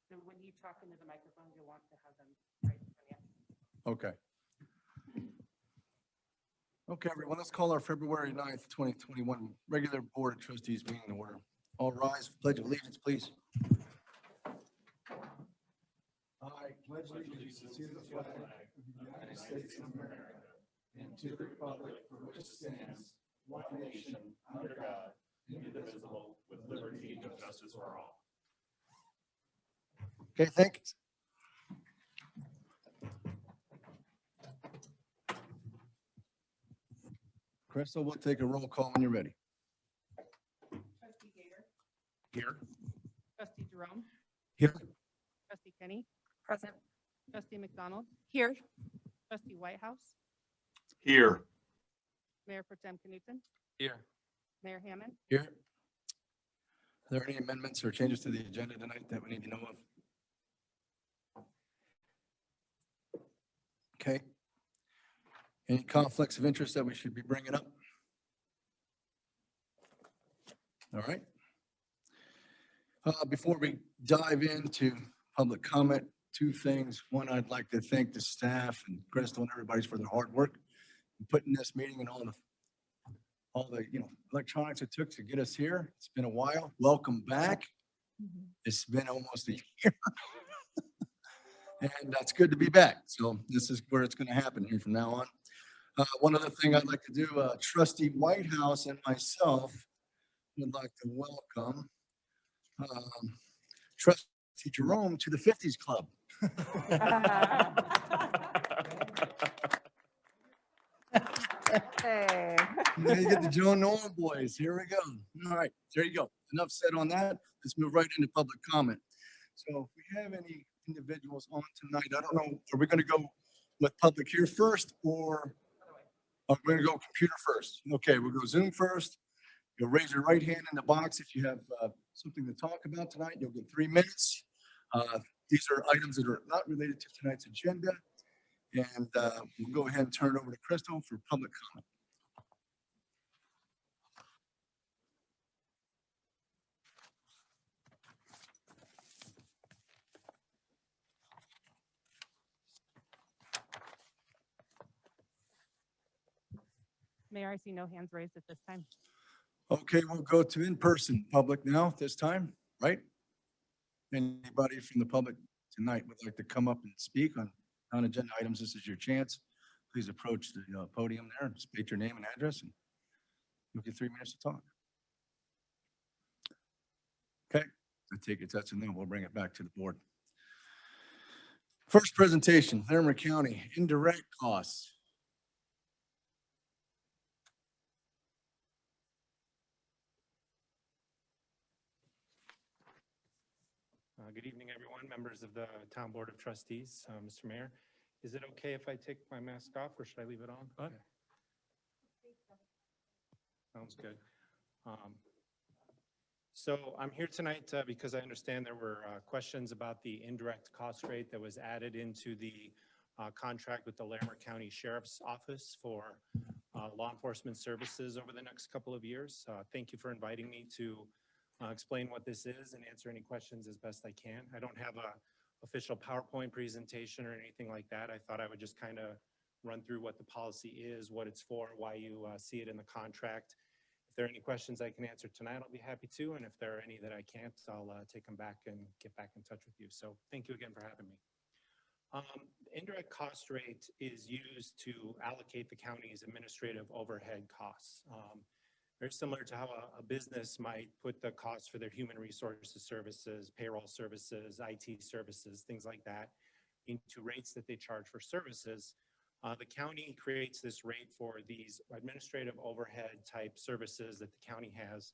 So when you talk into the microphone, you'll want to have them right in front of you. Okay. Okay, everyone, let's call our February 9th, 2021 regular Board of Trustees meeting to order. All rise, pledge of allegiance, please. I pledge allegiance to the flag of the United States of America and to the republic for which it stands, one nation, under God, indivisible, with liberty and justice for all. Okay, thank you. Krystal, we'll take a roll call when you're ready. Trustee Gator, Here. Trustee Jerome, Here. Trustee Kenny, Present. Trustee McDonald, Here. Trustee Whitehouse, Here. Mayor Pro Tem Knutson, Here. Mayor Hammond. Here. Are there any amendments or changes to the agenda tonight that we need to know of? Okay. Any conflicts of interest that we should be bringing up? All right. Before we dive into public comment, two things. One, I'd like to thank the staff and Krystal and everybody for their hard work in putting this meeting and all the electronics it took to get us here. It's been a while. Welcome back. It's been almost a year. And that's good to be back. So this is where it's going to happen here from now on. One other thing I'd like to do, Trustee Whitehouse and myself would like to welcome Trustee Jerome to the 50s Club. Hey. Now you get the Joe Nolan boys. Here we go. All right, there you go. Enough said on that. Let's move right into public comment. So if we have any individuals on tonight, I don't know, are we going to go with public here first or are we going to go computer first? Okay, we'll go Zoom first. You'll raise your right hand in the box if you have something to talk about tonight. You'll get 3 minutes. These are items that are not related to tonight's agenda. And we'll go ahead and turn it over to Krystal for public comment. Mayor, I see no hands raised at this time. Okay, we'll go to in-person public now this time, right? Anybody from the public tonight would like to come up and speak on non-agenda items, this is your chance. Please approach the podium there and state your name and address, and you'll get 3 minutes to talk. Okay, I take it that's enough. We'll bring it back to the board. First presentation, Larimer County, indirect costs. Good evening, everyone, members of the Town Board of Trustees. Mr. Mayor, is it okay if I take my mask off or should I leave it on? Okay. Sounds good. So I'm here tonight because I understand there were questions about the indirect cost rate that was added into the contract with the Larimer County Sheriff's Office for law enforcement services over the next couple of years. Thank you for inviting me to explain what this is and answer any questions as best I can. I don't have a official PowerPoint presentation or anything like that. I thought I would just kind of run through what the policy is, what it's for, why you see it in the contract. If there are any questions I can answer tonight, I'll be happy to. And if there are any that I can't, I'll take them back and get back in touch with you. So thank you again for having me. The indirect cost rate is used to allocate the county's administrative overhead costs. Very similar to how a business might put the cost for their human resources services, payroll services, IT services, things like that, into rates that they charge for services. The county creates this rate for these administrative overhead type services that the county has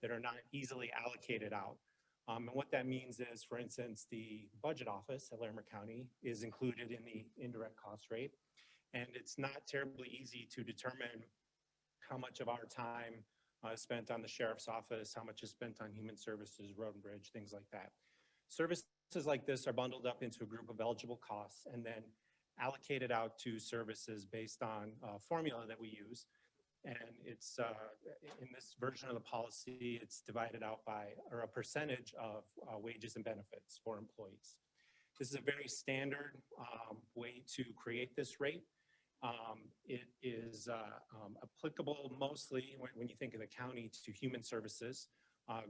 that are not easily allocated out. And what that means is, for instance, the budget office at Larimer County is included in the indirect cost rate. And it's not terribly easy to determine how much of our time is spent on the sheriff's office, how much is spent on human services, road and bridge, things like that. Services like this are bundled up into a group of eligible costs and then allocated out to services based on a formula that we use And it's, in this version of the policy, it's divided out by, or a percentage of wages and benefits for employees. This is a very standard way to create this rate. It is applicable mostly when you think of the county to human services,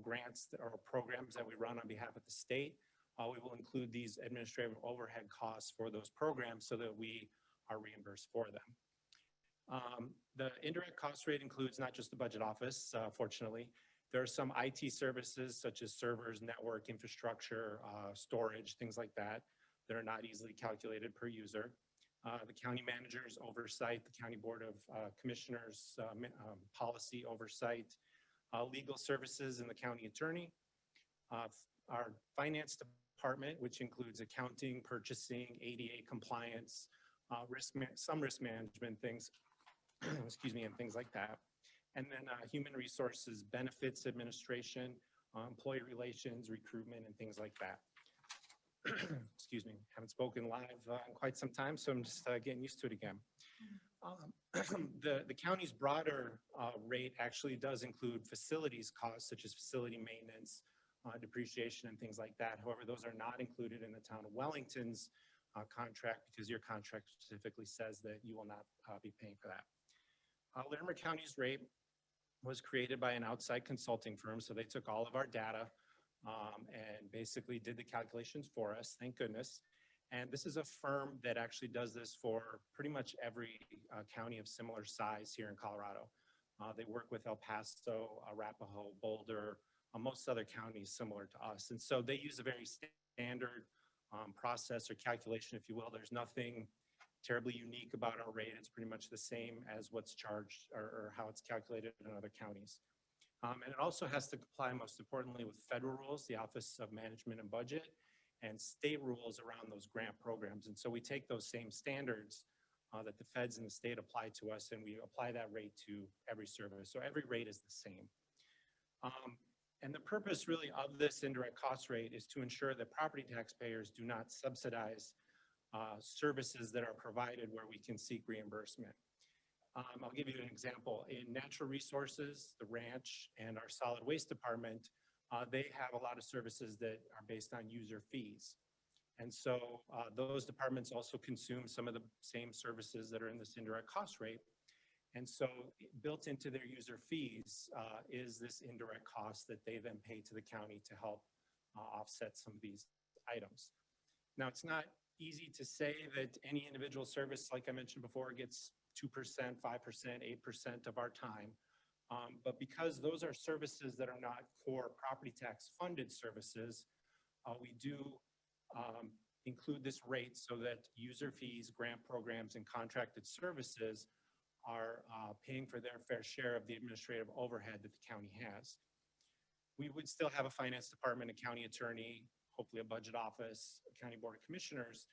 grants or programs that we run on behalf of the state. We will include these administrative overhead costs for those programs so that we are reimbursed for them. The indirect cost rate includes not just the budget office, fortunately. There are some IT services such as servers, network, infrastructure, storage, things like that, that are not easily calculated per user. The county manager's oversight, the county board of commissioners policy oversight, legal services and the county attorney, our finance department, which includes accounting, purchasing, ADA compliance, some risk management things, excuse me, and things like that. And then human resources, benefits administration, employee relations, recruitment, and things like that. Excuse me, haven't spoken live in quite some time, so I'm just getting used to it again. The county's broader rate actually does include facilities costs, such as facility maintenance, depreciation, and things like that. However, those are not included in the town of Wellington's contract because your contract specifically says that you will not be paying for that. Larimer County's rate was created by an outside consulting firm, so they took all of our data and basically did the calculations for us, thank goodness. And this is a firm that actually does this for pretty much every county of similar size here in Colorado. They work with El Paso, Arapahoe, Boulder, most other counties similar to us. And so they use a very standard process or calculation, if you will. There's nothing terribly unique about our rate. It's pretty much the same as what's charged or how it's calculated in other counties. And it also has to comply, most importantly, with federal rules, the Office of Management and Budget, and state rules around those grant programs. And so we take those same standards that the feds and the state apply to us, and we apply that rate to every service. So every rate is the same. And the purpose really of this indirect cost rate is to ensure that property taxpayers do not subsidize services that are provided where we can seek reimbursement. I'll give you an example. In natural resources, the ranch, and our solid waste department, they have a lot of services that are based on user fees. And so those departments also consume some of the same services that are in this indirect cost rate. And so built into their user fees is this indirect cost that they then pay to the county to help offset some of these items. Now, it's not easy to say that any individual service, like I mentioned before, gets 2%, 5%, 8% of our time. But because those are services that are not core property tax funded services, we do include this rate so that user fees, grant programs, and contracted services are paying for their fair share of the administrative overhead that the county has. We would still have a finance department, a county attorney, hopefully a budget office, a county board of commissioners,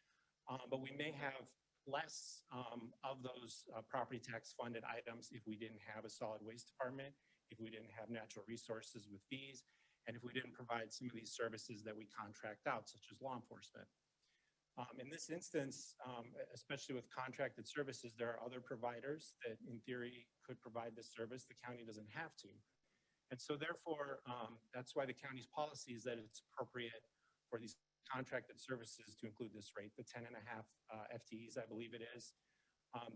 but we may have less of those property tax funded items if we didn't have a solid waste department, if we didn't have natural resources with fees, and if we didn't provide some of these services that we contract out, such as law enforcement. In this instance, especially with contracted services, there are other providers that in theory could provide this service. The county doesn't have to. And so therefore, that's why the county's policy is that it's appropriate for these contracted services to include this rate, the 10.5 FTEs, I believe it is.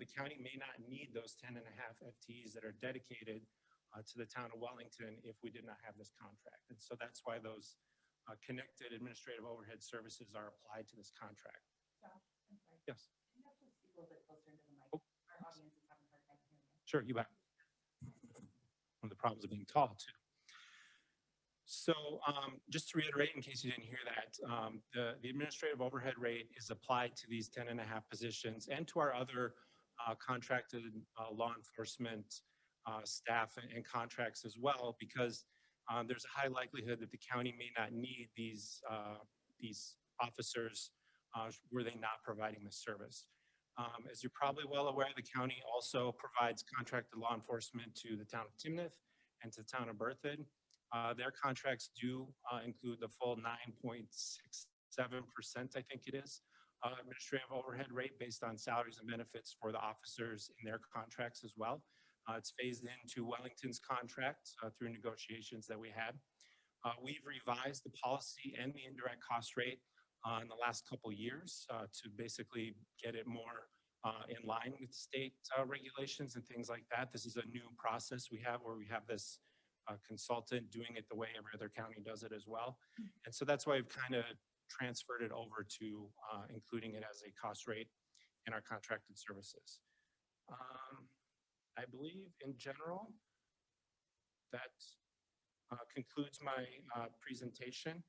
The county may not need those 10.5 FTEs that are dedicated to the town of Wellington if we did not have this contract. And so that's why those connected administrative overhead services are applied to this contract. Josh, I'm sorry. Yes. Can you actually speak a little bit closer into the mic? Oh. Our audience is having a hard time hearing you. Sure, you bet. One of the problems of being tall, too. So just to reiterate, in case you didn't hear that, the administrative overhead rate is applied to these 10.5 positions and to our other contracted law enforcement staff and contracts as well, because there's a high likelihood that the county may not need these officers were they not providing this service. As you're probably well aware, the county also provides contracted law enforcement to the town of Timnath and to the town of Berthoud. Their contracts do include the full 9.67%, I think it is, administrative overhead rate based on salaries and benefits for the officers in their contracts as well. It's phased into Wellington's contract through negotiations that we had. We've revised the policy and the indirect cost rate in the last couple years to basically get it more in line with state regulations and things like that. This is a new process we have where we have this consultant doing it the way every other county does it as well. And so that's why we've kind of transferred it over to including it as a cost rate in our contracted services. I believe in general that concludes my presentation.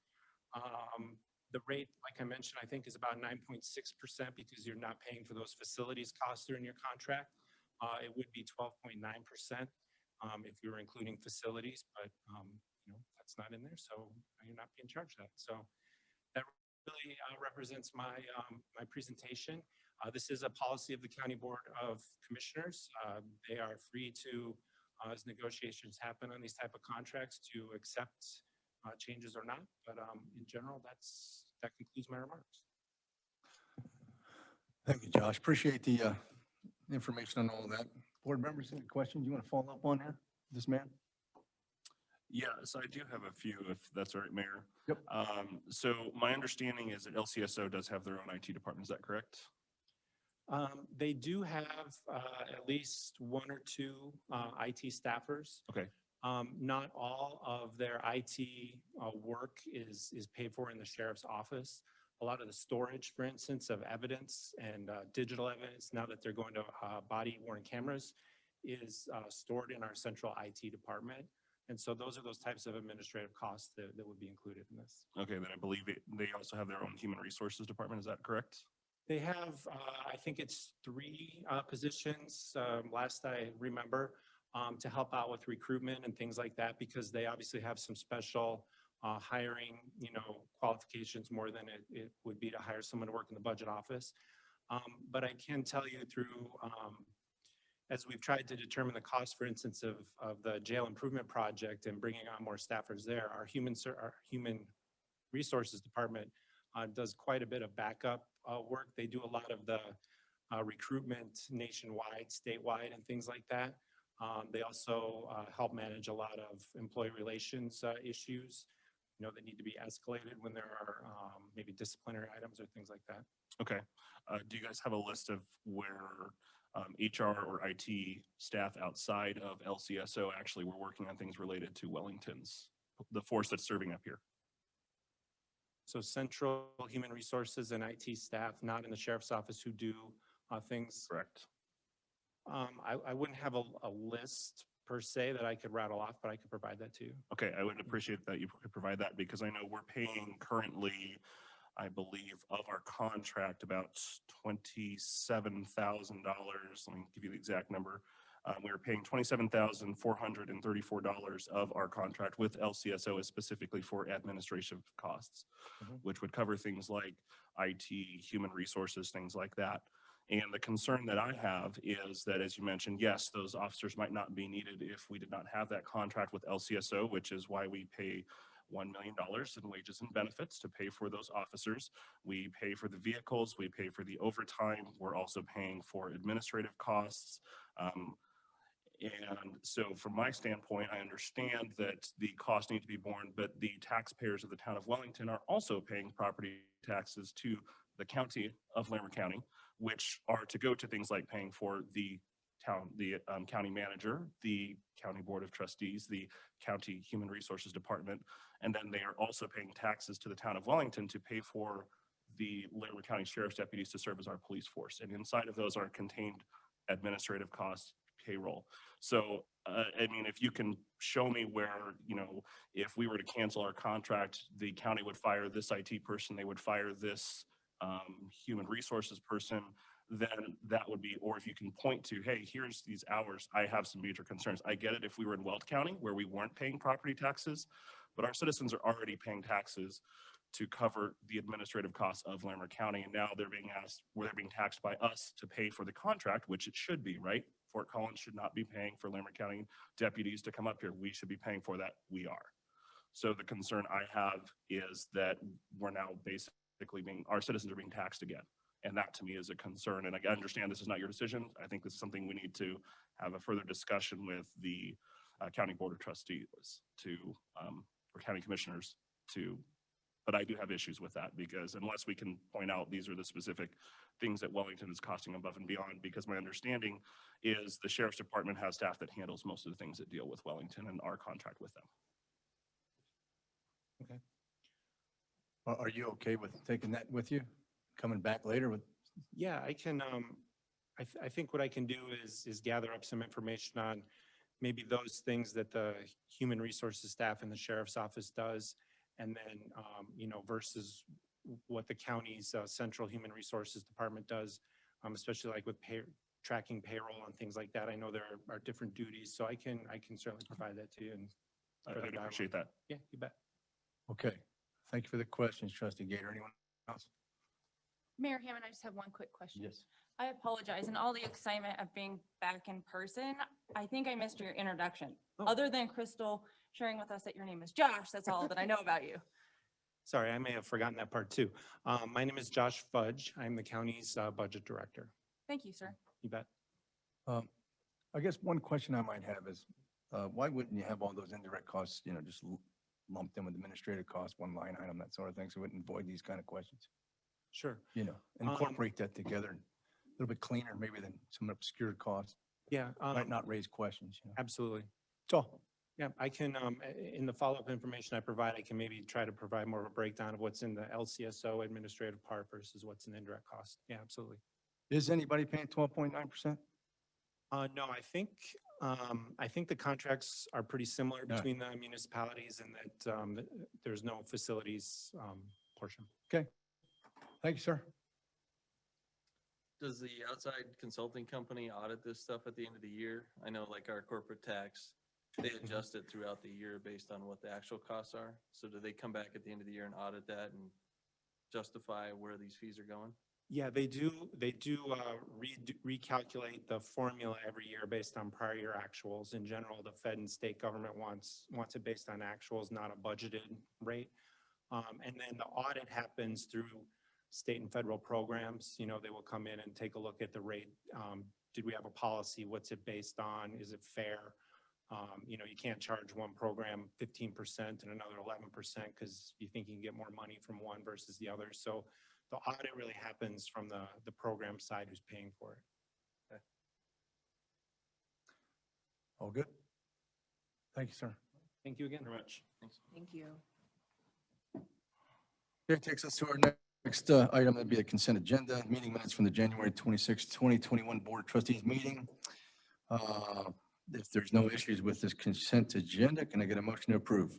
The rate, like I mentioned, I think is about 9.6% because you're not paying for those facilities costs during your contract. It would be 12.9% if you were including facilities, but that's not in there, so you're not being charged that. So that really represents my my presentation. This is a policy of the County Board of Commissioners. They are free to, as negotiations happen on these type of contracts, to accept changes or not, but in general, that concludes my remarks. Thank you, Josh. Appreciate the information on all of that. Board members, any questions you want to follow up on here? This man? Yes, I do have a few, if that's all right, Mayor. Yep. So my understanding is that LCSO does have their own IT department. Is that correct? They do have at least one or two IT staffers. Okay. Not all of their IT work is paid for in the sheriff's office. A lot of the storage, for instance, of evidence and digital evidence, now that they're going to body-worn cameras, is stored in our central IT department. And so those are those types of administrative costs that would be included in this. Okay, then I believe they also have their own human resources department. Is that correct? They have, I think it's 3 positions, last I remember, to help out with recruitment and things like that, because they obviously have some special hiring, qualifications more than it would be to hire someone to work in the budget office. But I can tell you through, as we've tried to determine the cost, for instance, of the jail improvement project and bringing on more staffers there, our human resources department does quite a bit of backup work. They do a lot of the recruitment nationwide, statewide, and things like that. They also help manage a lot of employee relations issues, that need to be escalated when there are maybe disciplinary items or things like that. Okay. Do you guys have a list of where HR or IT staff outside of LCSO actually were working on things related to Wellington's, the force that's serving up here? So central human resources and IT staff, not in the sheriff's office, who do things. Correct. I wouldn't have a list per se that I could rattle off, but I could provide that to you. Okay, I would appreciate that you could provide that, because I know we're paying currently, I believe, of our contract about $27,000. Let me give you the exact number. We were paying $27,434 of our contract with LCSO specifically for administrative costs, which would cover things like IT, human resources, things like that. And the concern that I have is that, as you mentioned, yes, those officers might not be needed if we did not have that contract with LCSO, which is why we pay $1 million in wages and benefits to pay for those officers. We pay for the vehicles, we pay for the overtime, we're also paying for administrative costs. And so from my standpoint, I understand that the costs need to be borne, but the taxpayers of the town of Wellington are also paying property taxes to the county of Larimer County, which are to go to things like paying for the county manager, the county board of trustees, the county human resources department, and then they are also paying taxes to the town of Wellington to pay for the Larimer County Sheriff's deputies to serve as our police force. And inside of those are contained administrative costs, payroll. So, I mean, if you can show me where, if we were to cancel our contract, the county would fire this IT person, they would fire this human resources person, then that would be, or if you can point to, hey, here's these hours, I have some major concerns. I get it if we were in Weld County where we weren't paying property taxes, but our citizens are already paying taxes to cover the administrative costs of Larimer County. And now they're being asked, where they're being taxed by us to pay for the contract, which it should be, right? Fort Collins should not be paying for Larimer County deputies to come up here. We should be paying for that. We are. So the concern I have is that we're now basically our citizens are being taxed again. And that to me is a concern. And I understand this is not your decision. I think this is something we need to have a further discussion with the County Board of Trustees or County Commissioners but I do have issues with that, because unless we can point out these are the specific things that Wellington is costing above and beyond, because my understanding is the Sheriff's Department has staff that handles most of the things that deal with Wellington and our contract with them. Okay. Are you okay with taking that with you? Coming back later with? Yeah, I can, I think what I can do is gather up some information on maybe those things that the human resources staff in the sheriff's office does, and then, you know, versus what the county's central human resources department does, especially like with tracking payroll and things like that. I know there are different duties, so I can certainly provide that to you. And I'd appreciate that. Yeah, you bet. Okay. Thank you for the questions, Trustee Gator. Anyone else? Mayor Hammond, I just have one quick question. Yes. I apologize. In all the excitement of being back in person, I think I missed your introduction. Oh. Other than Krystal sharing with us that your name is Josh, that's all that I know about you. Sorry, I may have forgotten that part too. My name is Josh Fudge. I'm the county's budget director. Thank you, sir. You bet. I guess one question I might have is, why wouldn't you have all those indirect costs, you know, just lumped in with administrative costs, one line item, that sort of thing, so we wouldn't avoid these kind of questions? Sure. You know, incorporate that together, a little bit cleaner maybe than some obscure costs. Yeah. Might not raise questions, you know. Absolutely. So, Yeah, I can, in the follow-up information I provide, I can maybe try to provide more of a breakdown of what's in the LCSO administrative part versus what's in indirect cost. Yeah, absolutely. is anybody paying 12.9%? No, I think the contracts are pretty similar Yeah. between the municipalities, and that there's no facilities portion. Thank you, sir. Does the outside consulting company audit this stuff at the end of the year? I know like our corporate tax, they adjust it throughout the year based on what the actual costs are. So do they come back at the end of the year and audit that and justify where these fees are going? Yeah, they do recalculate the formula every year based on prior year actuals. In general, the Fed and state government wants it based on actuals, not a budgeted rate. And then the audit happens through state and federal programs. You know, they will come in and take a look at the rate. Did we have a policy? What's it based on? Is it fair? You know, you can't charge one program 15% and another 11% because you think you can get more money from one versus the other. So the audit really happens from the program side who's paying for it. All good? Thank you, sir. Thank you again. Very much. Thanks. Thank you. Here takes us to our next item. That'd be a consent agenda, meeting minutes from the January 26, 2021 Board of Trustees meeting. If there's no issues with this consent agenda, can I get a motion to approve?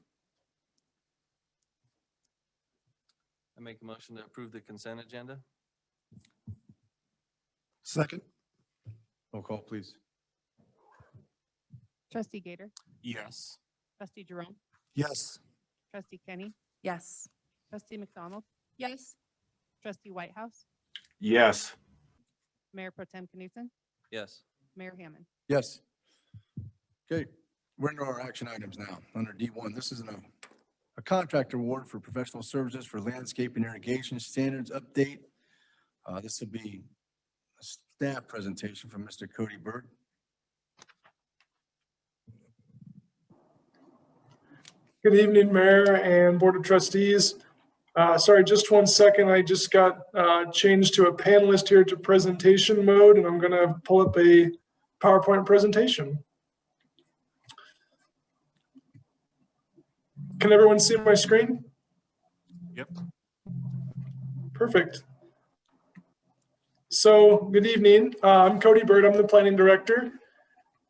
I make a motion to approve the consent agenda. Second. Roll call, please. Trustee Gator, Yes. Trustee Jerome, Yes. Trustee Kenny, Yes. Trustee McDonald, Yes. Trustee Whitehouse, Yes. Mayor Pro Tem Knudsen, Yes. Mayor Hammond. Yes. Okay, we're into our action items now. Under D1, this is a contract award for professional services for landscape and irrigation standards update. This will be a staff presentation from Mr. Cody Bird. Good evening, Mayor and Board of Trustees. Sorry, just 1 second. I just got changed to a panelist here to presentation mode, and I'm going to pull up a PowerPoint presentation. Can everyone see my screen? Yep. Perfect. So, good evening. I'm Cody Bird. I'm the planning director.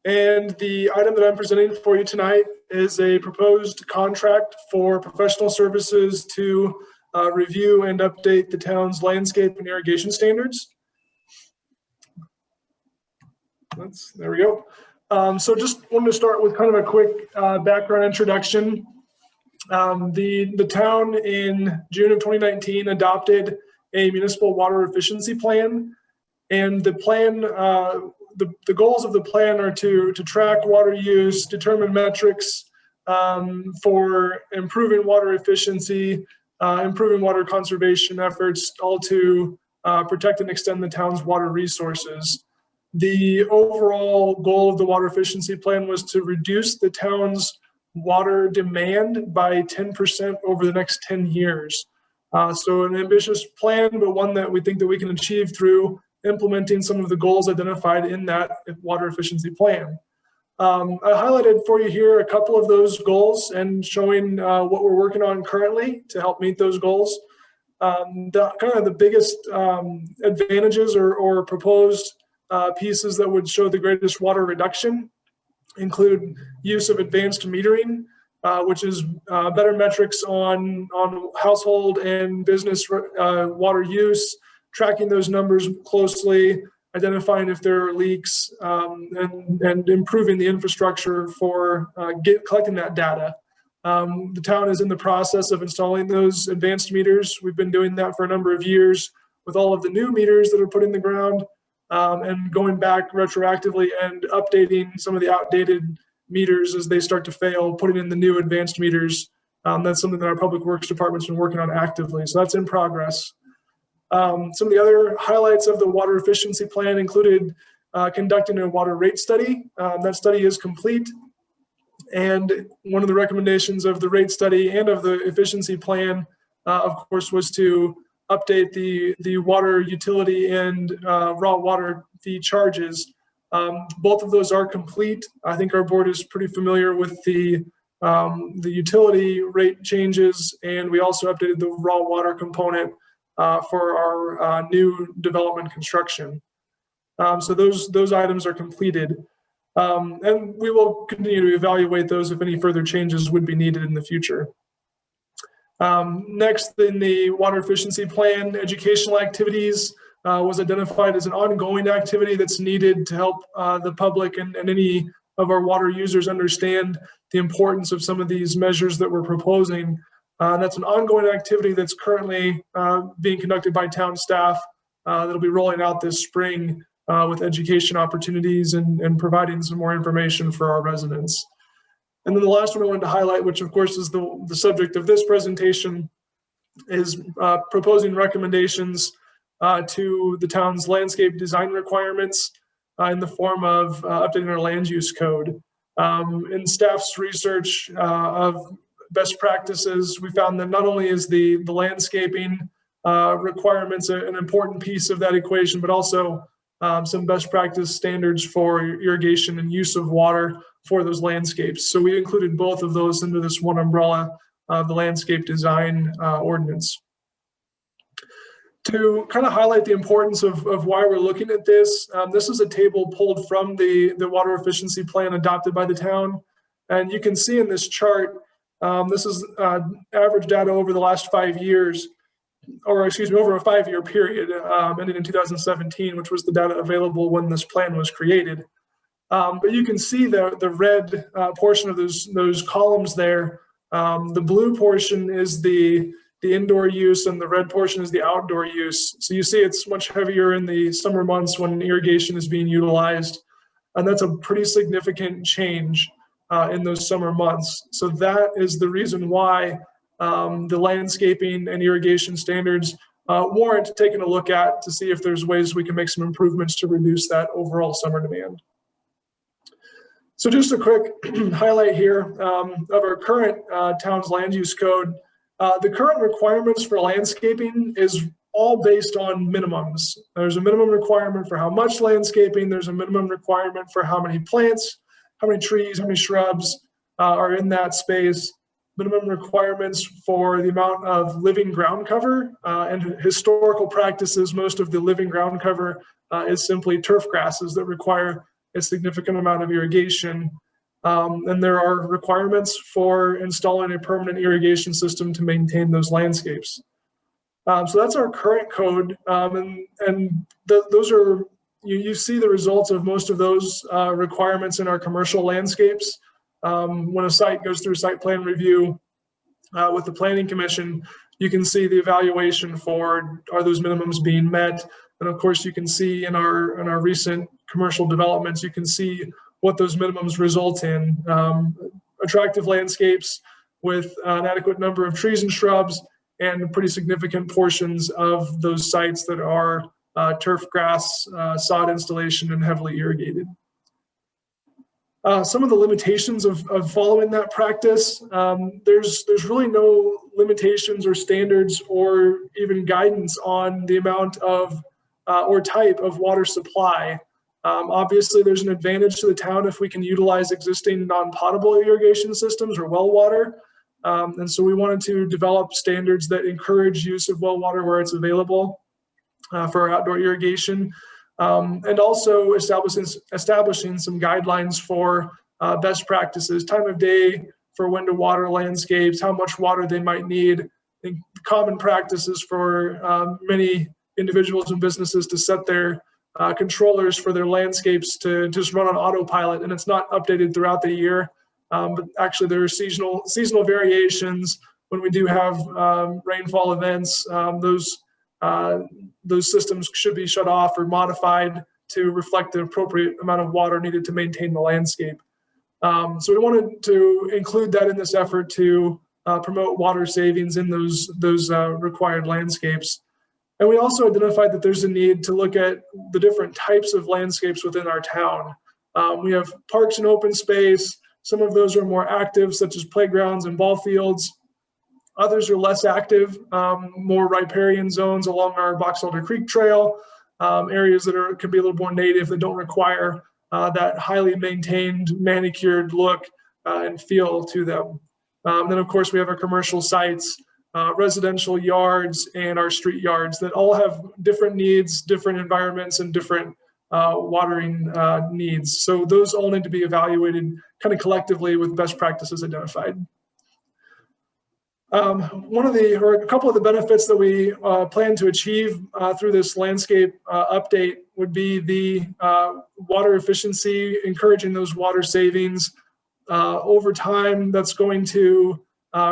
And the item that I'm presenting for you tonight is a proposed contract for professional services to review and update the town's landscape and irrigation standards. There we go. So just wanted to start with kind of a quick background introduction. The town in June of 2019 adopted a municipal water efficiency plan, and the plan, the goals of the plan are to track water use, determine metrics for improving water efficiency, improving water conservation efforts, all to protect and extend the town's water resources. The overall goal of the water efficiency plan was to reduce the town's water demand by 10% over the next 10 years. So an ambitious plan, but one that we think that we can achieve through implementing some of the goals identified in that water efficiency plan. I highlighted for you here a couple of those goals and showing what we're working on currently to help meet those goals. The biggest advantages or proposed pieces that would show the greatest water reduction include use of advanced metering, which is better metrics on household and business water use, tracking those numbers closely, identifying if there are leaks, and improving the infrastructure for collecting that data. The town is in the process of installing those advanced meters. We've been doing that for a number of years with all of the new meters that are put in the ground, and going back retroactively and updating some of the outdated meters as they start to fail, putting in the new advanced meters. That's something that our public works department's been working on actively. So that's in progress. Some of the other highlights of the water efficiency plan included conducting a water rate study. That study is complete. And one of the recommendations of the rate study and of the efficiency plan, of course, was to update the water utility and raw water fee charges. Both of those are complete. I think our board is pretty familiar with the utility rate changes, and we also updated the raw water component for our new development construction. So those items are completed. And we will continue to evaluate those if any further changes would be needed in the future. Next, in the water efficiency plan, educational activities was identified as an ongoing activity that's needed to help the public and any of our water users understand the importance of some of these measures that we're proposing. That's an ongoing activity that's currently being conducted by town staff that'll be rolling out this spring with education opportunities and providing some more information for our residents. And then the last one I wanted to highlight, which of course is the subject of this presentation, is proposing recommendations to the town's landscape design requirements in the form of updating our land use code. In staff's research of best practices, we found that not only is the landscaping requirements an important piece of that equation, but also some best practice standards for irrigation and use of water for those landscapes. So we included both of those into this one umbrella of the landscape design ordinance. To kind of highlight the importance of why we're looking at this, this is a table pulled from the water efficiency plan adopted by the town. And you can see in this chart, this is average data over the last 5 years, or excuse me, over a 5-year period, ending in 2017, which was the data available when this plan was created. But you can see the red portion of those columns there. The blue portion is the indoor use, and the red portion is the outdoor use. So you see it's much heavier in the summer months when irrigation is being utilized. And that's a pretty significant change in those summer months. So that is the reason why the landscaping and irrigation standards warrant taking a look at to see if there's ways we can make some improvements to reduce that overall summer demand. So just a quick highlight here of our current town's land use code. The current requirements for landscaping is all based on minimums. There's a minimum requirement for how much landscaping, there's a minimum requirement for how many plants, how many trees, how many shrubs are in that space, minimum requirements for the amount of living ground cover, and historical practices. Most of the living ground cover is simply turf grasses that require a significant amount of irrigation. And there are requirements for installing a permanent irrigation system to maintain those landscapes. So that's our current code. Those are, you see the results of most of those requirements in our commercial landscapes. When a site goes through site plan review with the Planning Commission, you can see the evaluation for, are those minimums being met? And of course, you can see in our recent commercial developments, you can see what those minimums result in. Attractive landscapes with an adequate number of trees and shrubs, and pretty significant portions of those sites that are turf grass, sod installation, and heavily irrigated. Some of the limitations of following that practice, there's really no limitations or standards or even guidance on the amount of or type of water supply. Obviously, there's an advantage to the town if we can utilize existing non-potable irrigation systems or well water. And so we wanted to develop standards that encourage use of well water where it's available for our outdoor irrigation. And also establishing some guidelines for best practices, time of day for when to water landscapes, how much water they might need, and common practices for many individuals and businesses to set their controllers for their landscapes to just run on autopilot, and it's not updated throughout the year. But actually there are seasonal variations when we do have rainfall events. Those systems should be shut off or modified to reflect the appropriate amount of water needed to maintain the landscape. So we wanted to include that in this effort to promote water savings in those required landscapes. And we also identified that there's a need to look at the different types of landscapes within our town. We have parks and open space. Some of those are more active, such as playgrounds and ball fields. Others are less active, more riparian zones along our Box Elder Creek Trail, areas that can be a little more native that don't require that highly maintained, manicured look and feel to them. Then, of course, we have our commercial sites, residential yards, and our street yards that all have different needs, different environments, and different watering needs. So those all need to be evaluated kind of collectively with best practices identified. A couple of the benefits that we plan to achieve through this landscape update would be the water efficiency, encouraging those water savings. Over time, that's going to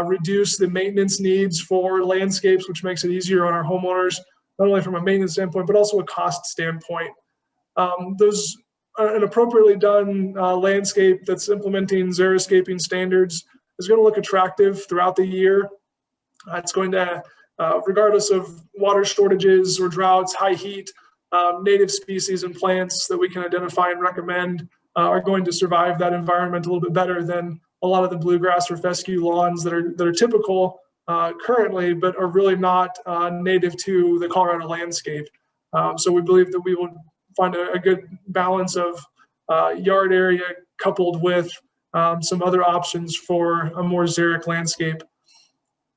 reduce the maintenance needs for landscapes, which makes it easier on our homeowners, not only from a maintenance standpoint, but also a cost standpoint. An appropriately done landscape that's implementing xeriscaping standards is going to look attractive throughout the year. It's going to, regardless of water shortages or droughts, high heat, native species and plants that we can identify and recommend are going to survive that environment a little bit better than a lot of the bluegrass or fescue lawns that are typical currently, but are really not native to the Colorado landscape. So we believe that we will find a good balance of yard area coupled with some other options for a more xeric landscape.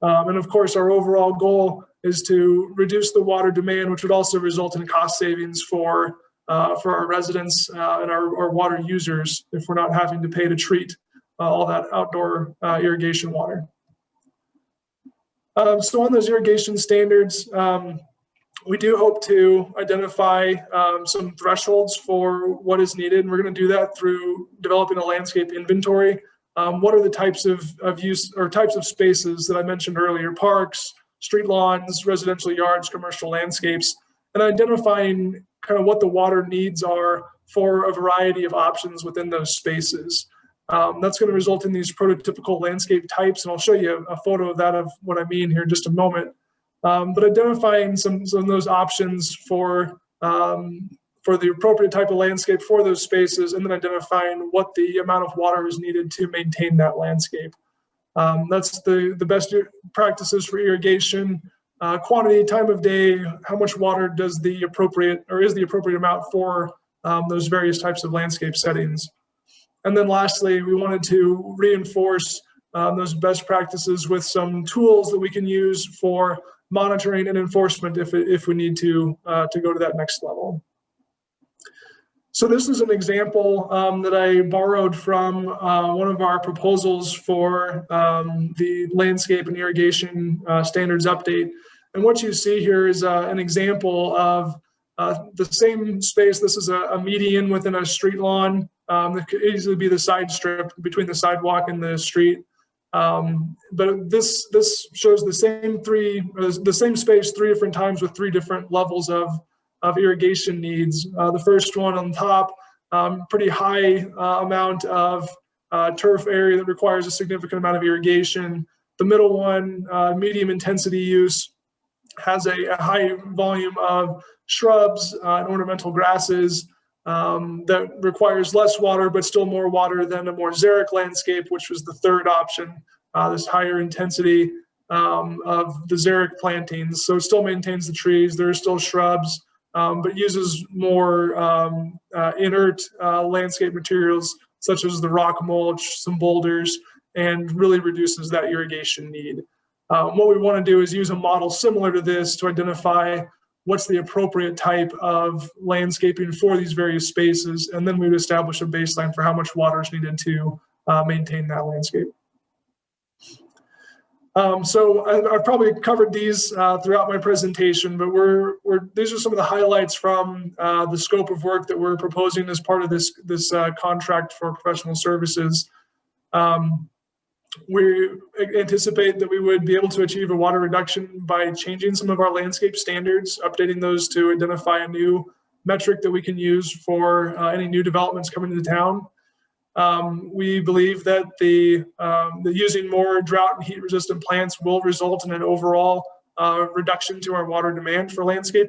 And of course, our overall goal is to reduce the water demand, which would also result in cost savings for our residents and our water users if we're not having to pay to treat all that outdoor irrigation water. So on those irrigation standards, we do hope to identify some thresholds for what is needed. And we're going to do that through developing a landscape inventory. What are the types of use or types of spaces that I mentioned earlier? Parks, street lawns, residential yards, commercial landscapes, and identifying kind of what the water needs are for a variety of options within those spaces. That's going to result in these prototypical landscape types, and I'll show you a photo of that, of what I mean here in just a moment. But identifying some of those options for the appropriate type of landscape for those spaces, and then identifying what the amount of water is needed to maintain that landscape. That's the best practices for irrigation, quantity, time of day, how much water does the appropriate or is the appropriate amount for those various types of landscape settings. And then lastly, we wanted to reinforce those best practices with some tools that we can use for monitoring and enforcement if we need to go to that next level. So this is an example that I borrowed from one of our proposals for the landscape and irrigation standards update. And what you see here is an example of the same space. This is a median within a street lawn. That could easily be the side strip between the sidewalk and the street. But this shows the same space 3 different times with 3 different levels of irrigation needs. The first one on top, pretty high amount of turf area that requires a significant amount of irrigation. The middle one, medium intensity use, has a high volume of shrubs and ornamental grasses that requires less water, but still more water than a more xeric landscape, which was the third option, this higher intensity of the xeric plantings. So it still maintains the trees. There are still shrubs, but uses more inert landscape materials, such as the rock mulch, some boulders, and really reduces that irrigation need. What we want to do is use a model similar to this to identify what's the appropriate type of landscaping for these various spaces, and then we would establish a baseline for how much water is needed to maintain that landscape. So I've probably covered these throughout my presentation, but these are some of the highlights from the scope of work that we're proposing as part of this contract for professional services. We anticipate that we would be able to achieve a water reduction by changing some of our landscape standards, updating those to identify a new metric that we can use for any new developments coming to the town. We believe that the using more drought and heat resistant plants will result in an overall reduction to our water demand for landscape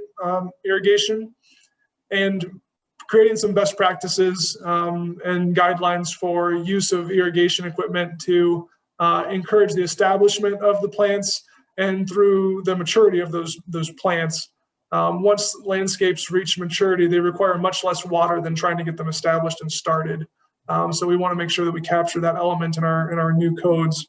irrigation, and creating some best practices and guidelines for use of irrigation equipment to encourage the establishment of the plants and through the maturity of those plants. Once landscapes reach maturity, they require much less water than trying to get them established and started. So we want to make sure that we capture that element in our new codes.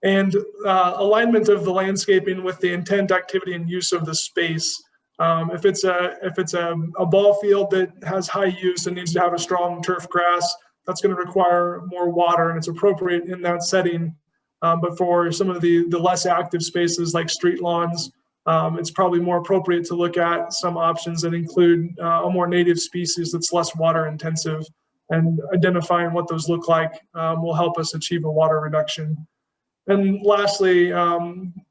And alignment of the landscaping with the intent, activity, and use of the space. If it's a ball field that has high use and needs to have a strong turf grass, that's going to require more water, and it's appropriate in that setting. But for some of the less active spaces like street lawns, it's probably more appropriate to look at some options that include a more native species that's less water intensive, and identifying what those look like will help us achieve a water reduction. And lastly,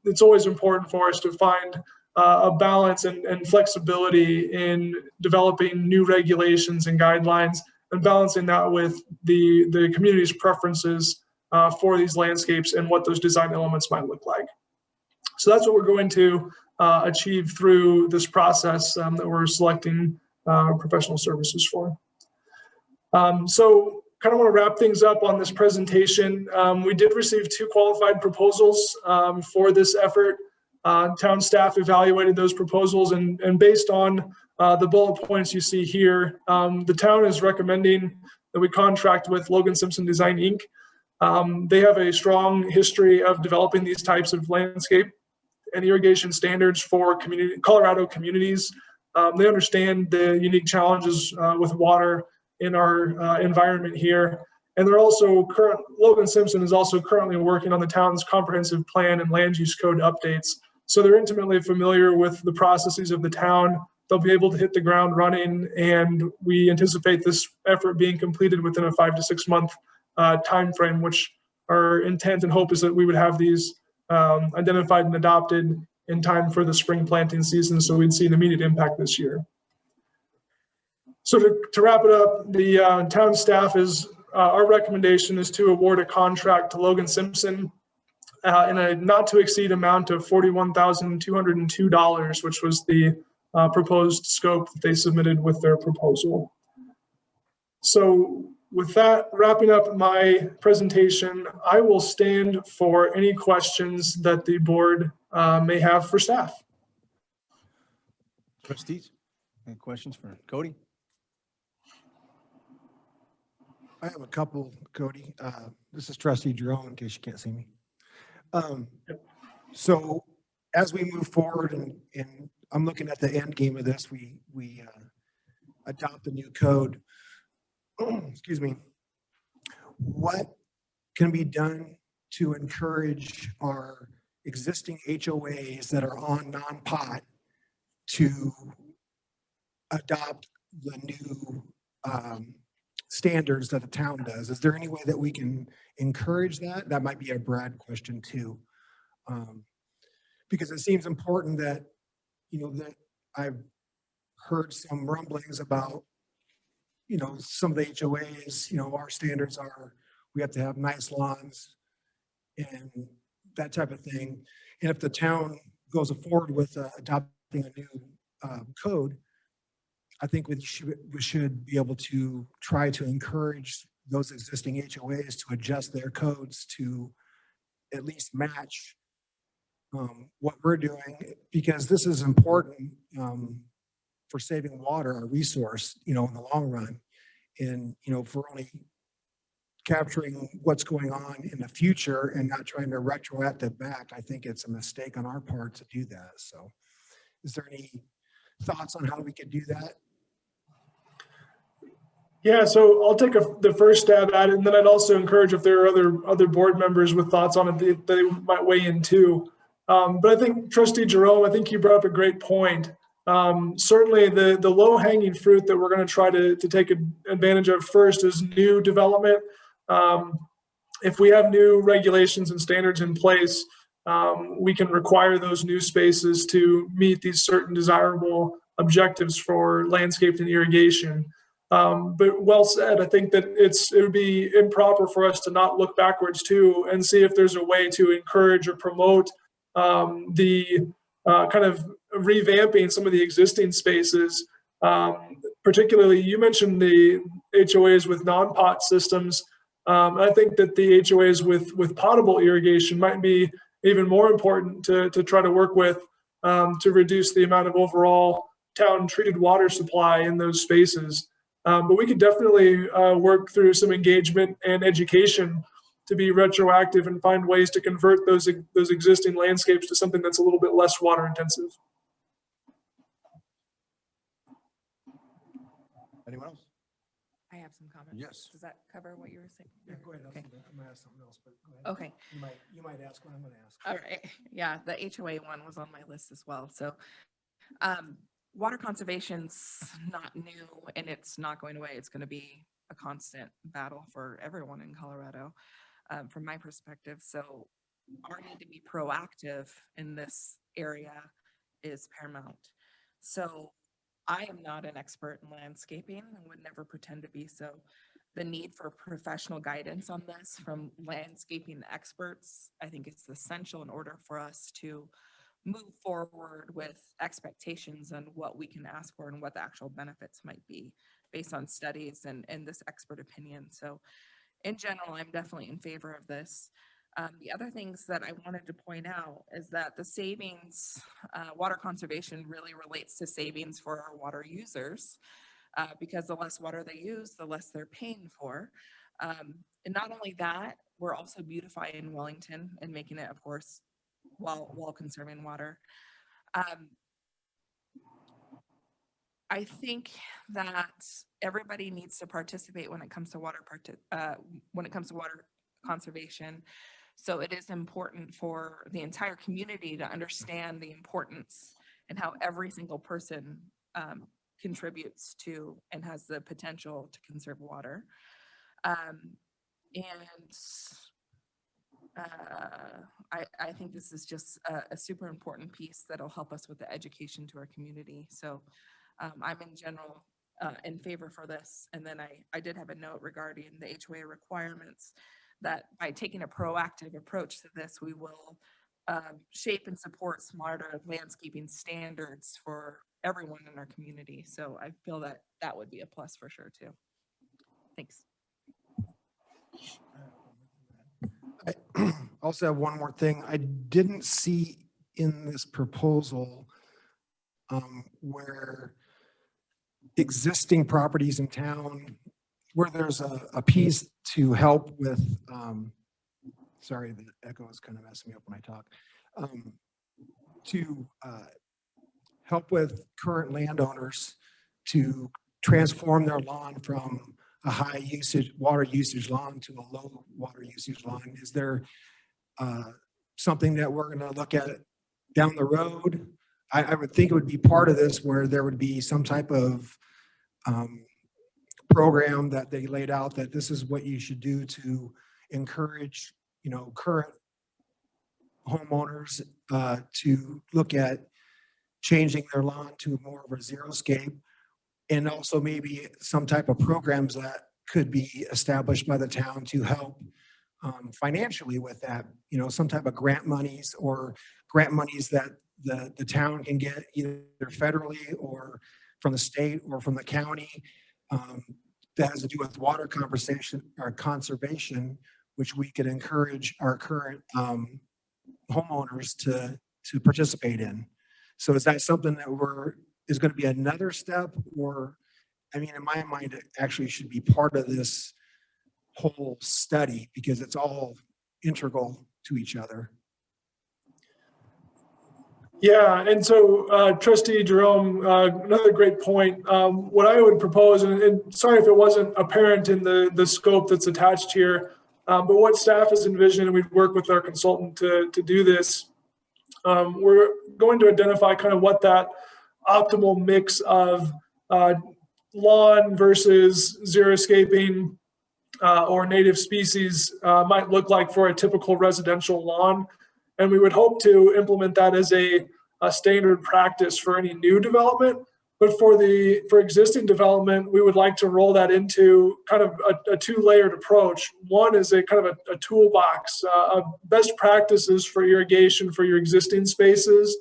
it's always important for us to find a balance and flexibility in developing new regulations and guidelines, and balancing that with the community's preferences for these landscapes and what those design elements might look like. So that's what we're going to achieve through this process that we're selecting professional services for. So kind of want to wrap things up on this presentation. We did receive 2 qualified proposals for this effort. Town staff evaluated those proposals, and based on the bullet points you see here, the town is recommending that we contract with Logan Simpson Design, Inc. They have a strong history of developing these types of landscape and irrigation standards for Colorado communities. They understand the unique challenges with water in our environment here. And they're also Logan Simpson is also currently working on the town's comprehensive plan and land use code updates. So they're intimately familiar with the processes of the town. They'll be able to hit the ground running, and we anticipate this effort being completed within a 5 to 6 month time frame, which our intent and hope is that we would have these identified and adopted in time for the spring planting season, so we'd see an immediate impact this year. So to wrap it up, the town staff our recommendation is to award a contract to Logan Simpson in a not to exceed amount of $41,202, which was the proposed scope that they submitted with their proposal. So with that, wrapping up my presentation, I will stand for any questions that the board may have for staff. Trustees, any questions for Cody? I have a couple, Cody. This is Trustee Jerome, in case you can't see me. So as we move forward, and I'm looking at the end game of this, we adopt a new code. Excuse me. What can be done to encourage our existing HOAs that are on non-pot to adopt the new standards that the town does? Is there any way that we can encourage that? That might be a Brad question too. Because it seems important that, that I've heard some rumblings about, some of the HOAs, our standards are, we have to have nice lawns, and that type of thing. And if the town goes forward with adopting a new code, I think we should be able to try to encourage those existing HOAs to adjust their codes to at least match what we're doing, because this is important for saving water, a resource, in the long run. And, if we're only capturing what's going on in the future and not trying to retroactive back, I think it's a mistake on our part to do that. So is there any thoughts on how we could do that? Yeah, so I'll take the first stab at it, and then I'd also encourage if there are other board members with thoughts on it that they might weigh in too. But I think Trustee Jerome, I think you brought up a great point. Certainly the low hanging fruit that we're going to try to take advantage of first is new development. If we have new regulations and standards in place, we can require those new spaces to meet these certain desirable objectives for landscape and irrigation. But well said, I think that it would be improper for us to not look backwards too and see if there's a way to encourage or promote the kind of revamping some of the existing spaces. Particularly, you mentioned the HOAs with non-pot systems. I think that the HOAs with potable irrigation might be even more important to try to work with to reduce the amount of overall town treated water supply in those spaces. But we could definitely work through some engagement and education to be retroactive and find ways to convert those existing landscapes to something that's a little bit less water intensive. Anyone else? I have some comments. Yes. Does that cover what you were saying? Yeah, go ahead. Okay. I'm gonna ask something else, but go ahead. Okay. You might ask what I'm gonna ask. All right. Yeah, the HOA one was on my list as well. So water conservation's not new and it's not going away. It's going to be a constant battle for everyone in Colorado, from my perspective. So our need to be proactive in this area is paramount. So I am not an expert in landscaping and would never pretend to be. So the need for professional guidance on this from landscaping experts, I think it's essential in order for us to move forward with expectations on what we can ask for and what the actual benefits might be based on studies and this expert opinion. So in general, I'm definitely in favor of this. The other things that I wanted to point out is that the savings, water conservation really relates to savings for our water users, because the less water they use, the less they're paying for. And not only that, we're also beautifying Wellington and making it, of course, while conserving water. I think that everybody needs to participate when it comes to water conservation. So it is important for the entire community to understand the importance and how every single person contributes to and has the potential to conserve water. I think this is just a super important piece that'll help us with the education to our community. So I'm in general in favor for this. And then I did have a note regarding the HOA requirements, that by taking a proactive approach to this, we will shape and support smarter landscaping standards for everyone in our community. So I feel that that would be a plus for sure too. Thanks. I also have one more thing. I didn't see in this proposal where existing properties in town, where there's a piece to help with, sorry, the echo is kind of messing me up when I talk, to help with current landowners to transform their lawn from a high usage, water usage lawn to a low water usage lawn. Is there something that we're going to look at down the road? I would think it would be part of this, where there would be some type of program that they laid out, that this is what you should do to encourage, current homeowners to look at changing their lawn to more of a xeriscape, and also maybe some type of programs that could be established by the town to help financially with that, you know, some type of grant monies or grant monies that the town can get either federally or from the state or from the county, that has to do with water conservation, which we could encourage our current homeowners to participate in. So is that something that is going to be another step, or, I mean, in my mind, it actually should be part of this whole study because it's all integral to each other. Yeah, and so Trustee Jerome, another great point. What I would propose, and sorry if it wasn't apparent in the scope that's attached here, but what staff has envisioned, and we've worked with our consultant to do this, we're going to identify kind of what that optimal mix of lawn versus xeriscaping or native species might look like for a typical residential lawn. And we would hope to implement that as a standard practice for any new development. But for existing development, we would like to roll that into kind of a two-layered approach. One is a kind of a toolbox of best practices for irrigation for your existing spaces.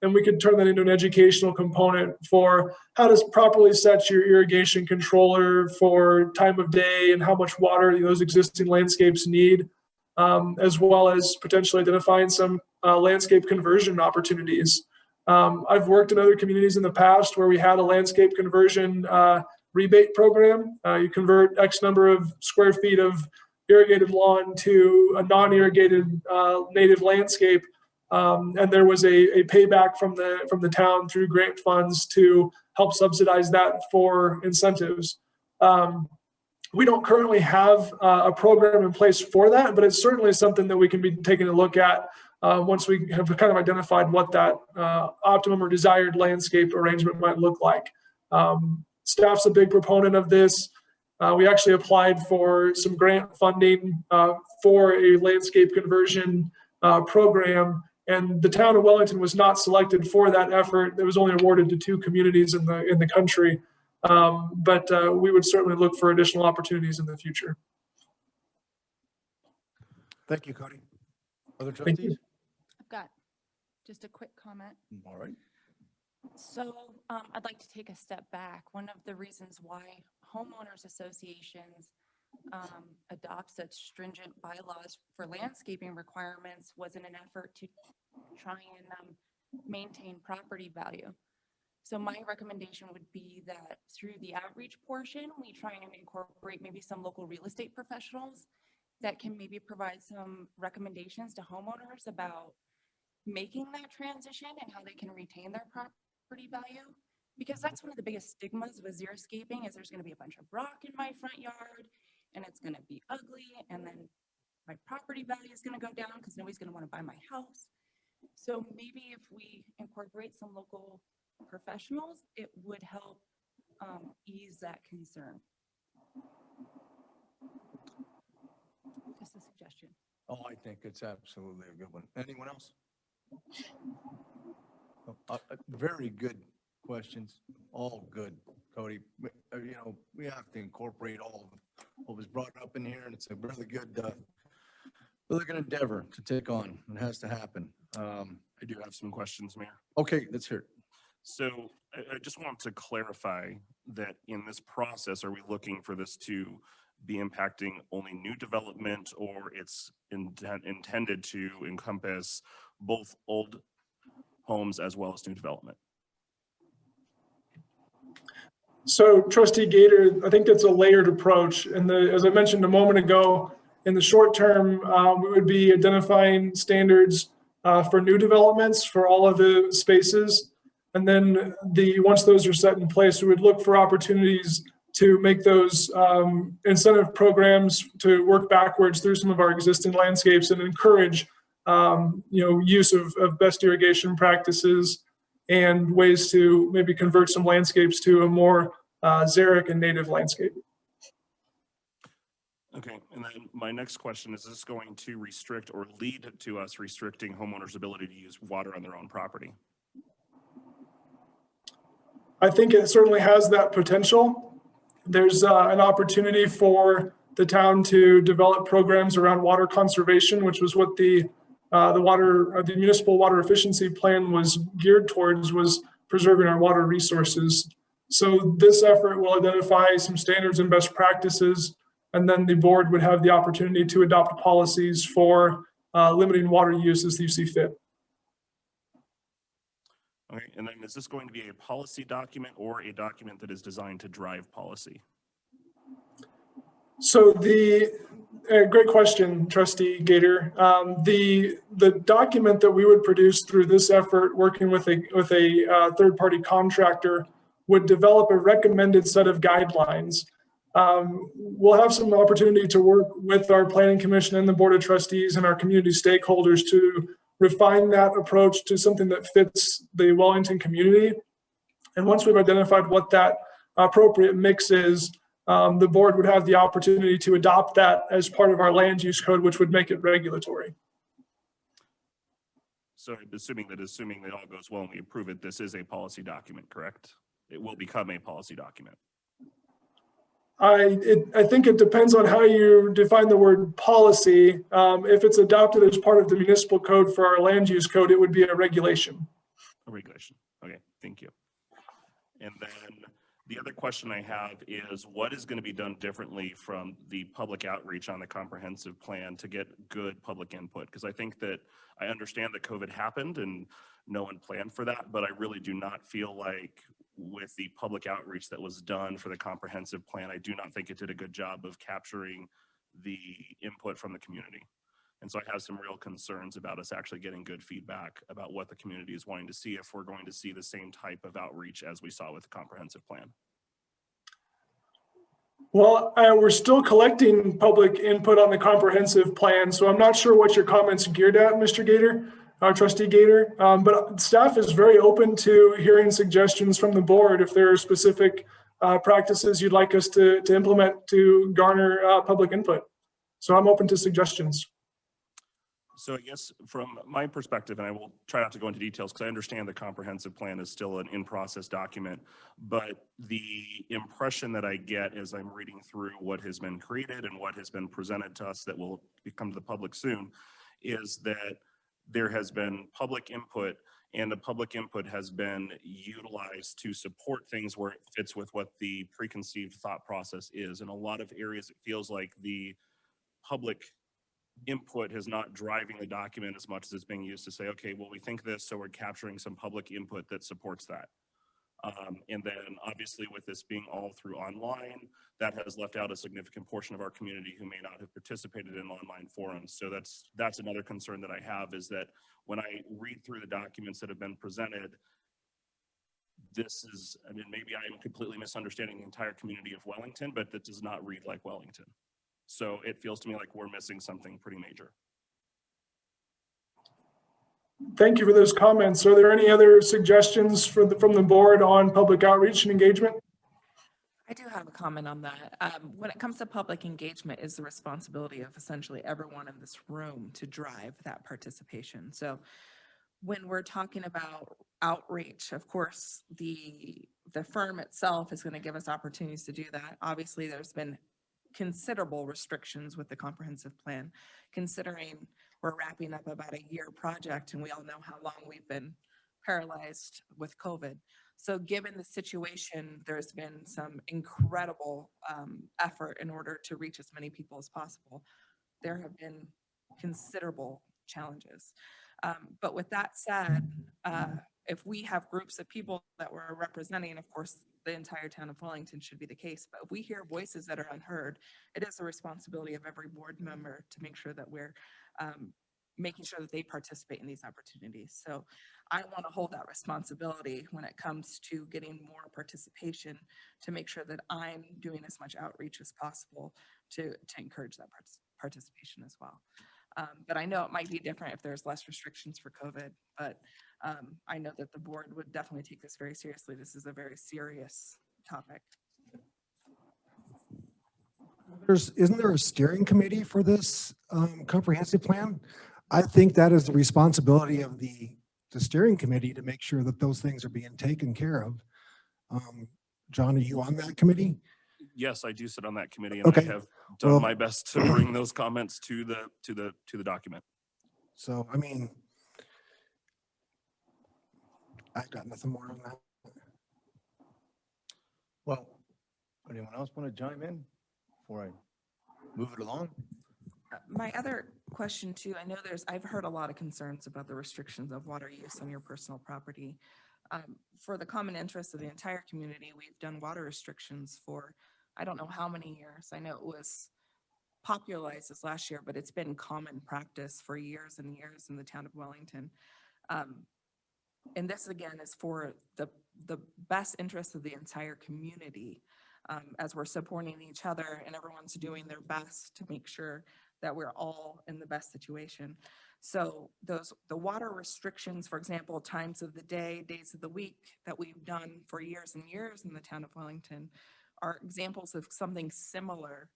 And we could turn that into an educational component for how to properly set your irrigation controller for time of day and how much water those existing landscapes need, as well as potentially identifying some landscape conversion opportunities. I've worked in other communities in the past where we had a landscape conversion rebate program. You convert X number of square feet of irrigated lawn to a non-irrigated native landscape. And there was a payback from the town through grant funds to help subsidize that for incentives. We don't currently have a program in place for that, but it's certainly something that we can be taking a look at once we have kind of identified what that optimum or desired landscape arrangement might look like. Staff's a big proponent of this. We actually applied for some grant funding for a landscape conversion program, and the town of Wellington was not selected for that effort. It was only awarded to 2 communities in the country. But we would certainly look for additional opportunities in the future. Thank you, Cody. Other Thank you. trustees? I've got just a quick comment. All right. So I'd like to take a step back. One of the reasons why homeowners associations adopt such stringent bylaws for landscaping requirements was in an effort to try and maintain property value. So my recommendation would be that through the outreach portion, we try and incorporate maybe some local real estate professionals that can maybe provide some recommendations to homeowners about making that transition and how they can retain their property value. Because that's one of the biggest stigmas with xeriscaping is there's going to be a bunch of rock in my front yard and it's going to be ugly, and then my property value is going to go down because nobody's going to want to buy my house. So maybe if we incorporate some local professionals, it would help ease that concern. Just a suggestion. Oh, I think it's absolutely a good one. Anyone else? Very good questions. All good, Cody. You know, we have to incorporate all of what was brought up in here, and it's a really good endeavor to take on. It has to happen. I do have some questions, Mayor. Okay, let's hear it. So I just want to clarify that in this process, are we looking for this to be impacting only new development, or it's intended to encompass both old homes as well as new development? So Trustee Gator, I think it's a layered approach. And as I mentioned a moment ago, in the short term, we would be identifying standards for new developments for all of the spaces. And then once those are set in place, we would look for opportunities to make those incentive programs to work backwards through some of our existing landscapes and encourage use of best irrigation practices and ways to maybe convert some landscapes to a more xeric and native landscape. Okay, and then my next question, is this going to restrict or lead to us restricting homeowners' ability to use water on their own property? I think it certainly has that potential. There's an opportunity for the town to develop programs around water conservation, which was what the municipal water efficiency plan was geared towards, was preserving our water resources. So this effort will identify some standards and best practices, and then the board would have the opportunity to adopt policies for limiting water use as you see fit. Okay, and then is this going to be a policy document or a document that is designed to drive policy? So great question, Trustee Gator. The document that we would produce through this effort, working with a third-party contractor, would develop a recommended set of guidelines. We'll have some opportunity to work with our Planning Commission and the Board of Trustees and our community stakeholders to refine that approach to something that fits the Wellington community. And once we've identified what that appropriate mix is, the board would have the opportunity to adopt that as part of our land use code, which would make it regulatory. So assuming that all goes well and we approve it, this is a policy document, correct? It will become a policy document. I think it depends on how you define the word policy. If it's adopted as part of the municipal code for our land use code, it would be a regulation. A regulation. Okay, thank you. And then the other question I have is, what is going to be done differently from the public outreach on the comprehensive plan to get good public input? Because I think that I understand that COVID happened and no one planned for that, but I really do not feel like with the public outreach that was done for the comprehensive plan, I do not think it did a good job of capturing the input from the community. And so I have some real concerns about us actually getting good feedback about what the community is wanting to see if we're going to see the same type of outreach as we saw with the comprehensive plan. Well, we're still collecting public input on the comprehensive plan, so I'm not sure what your comments geared at, Mr. Gator, Trustee Gator, but staff is very open to hearing suggestions from the board if there are specific practices you'd like us to implement to garner public input. So I'm open to suggestions. So I guess from my perspective, and I will try not to go into details because I understand the comprehensive plan is still an in-process document, but the impression that I get as I'm reading through what has been created and what has been presented to us that will come to the public soon is that there has been public input, and the public input has been utilized to support things where it fits with what the preconceived thought process is. In a lot of areas, it feels like the public input is not driving the document as much as it's being used to say, okay, well, we think this, so we're capturing some public input that supports that. And then obviously with this being all through online, that has left out a significant portion of our community who may not have participated in online forums. So that's another concern that I have, is that when I read through the documents that have been presented, this is, I mean, maybe I'm completely misunderstanding the entire community of Wellington, but that does not read like Wellington. So it feels to me like we're missing something pretty major. Thank you for those comments. Are there any other suggestions from the board on public outreach and engagement? I do have a comment on that. When it comes to public engagement, is the responsibility of essentially everyone in this room to drive that participation. So when we're talking about outreach, of course, the firm itself is going to give us opportunities to do that. Obviously, there's been considerable restrictions with the comprehensive plan, considering we're wrapping up about a year project and we all know how long we've been paralyzed with COVID. So given the situation, there's been some incredible effort in order to reach as many people as possible. There have been considerable challenges. But with that said, if we have groups of people that we're representing, of course, the entire town of Wellington should be the case. But if we hear voices that are unheard, it is the responsibility of every board member to make sure that we're making sure that they participate in these opportunities. So I want to hold that responsibility when it comes to getting more participation, to make sure that I'm doing as much outreach as possible to encourage that participation as well. But I know it might be different if there's less restrictions for COVID, but I know that the board would definitely take this very seriously. This is a very serious topic. Isn't there a steering committee for this comprehensive plan? I think that is the responsibility of the steering committee to make sure that those things are being taken care of. John, are you on that committee? Yes, I do sit on that committee and I Okay. have done Well- my best to bring those comments to the document. So, I mean, I've got nothing more on that. Well, anyone else want to chime in before I move it along? My other question too, I know I've heard a lot of concerns about the restrictions of water use on your personal property. For the common interest of the entire community, we've done water restrictions for, I don't know how many years. I know it was popularized this last year, but it's been common practice for years and years in the town of Wellington. And this again is for the best interest of the entire community, as we're supporting each other and everyone's doing their best to make sure that we're all in the best situation. So the water restrictions, for example, times of the day, days of the week that we've done for years and years in the town of Wellington are examples of something similar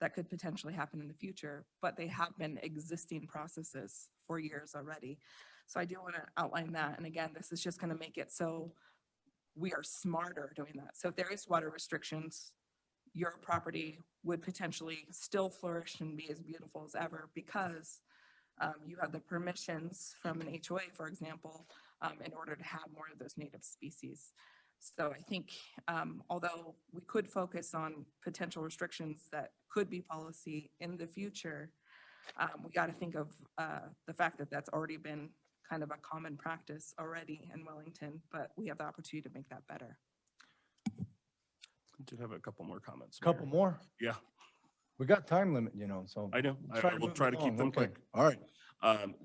that could potentially happen in the future, but they have been existing processes for years already. So I do want to outline that. And again, this is just going to make it so we are smarter doing that. So if there is water restrictions, your property would potentially still flourish and be as beautiful as ever because you have the permissions from an HOA, for example, in order to have more of those native species. So I think although we could focus on potential restrictions that could be policy in the future, we got to think of the fact that that's already been kind of a common practice already in Wellington, but we have the opportunity to make that better. I do have a couple more comments. Couple Mayor. more? Yeah, We got time limit, so. I know. I will move try to along. keep them Okay. quick. All right.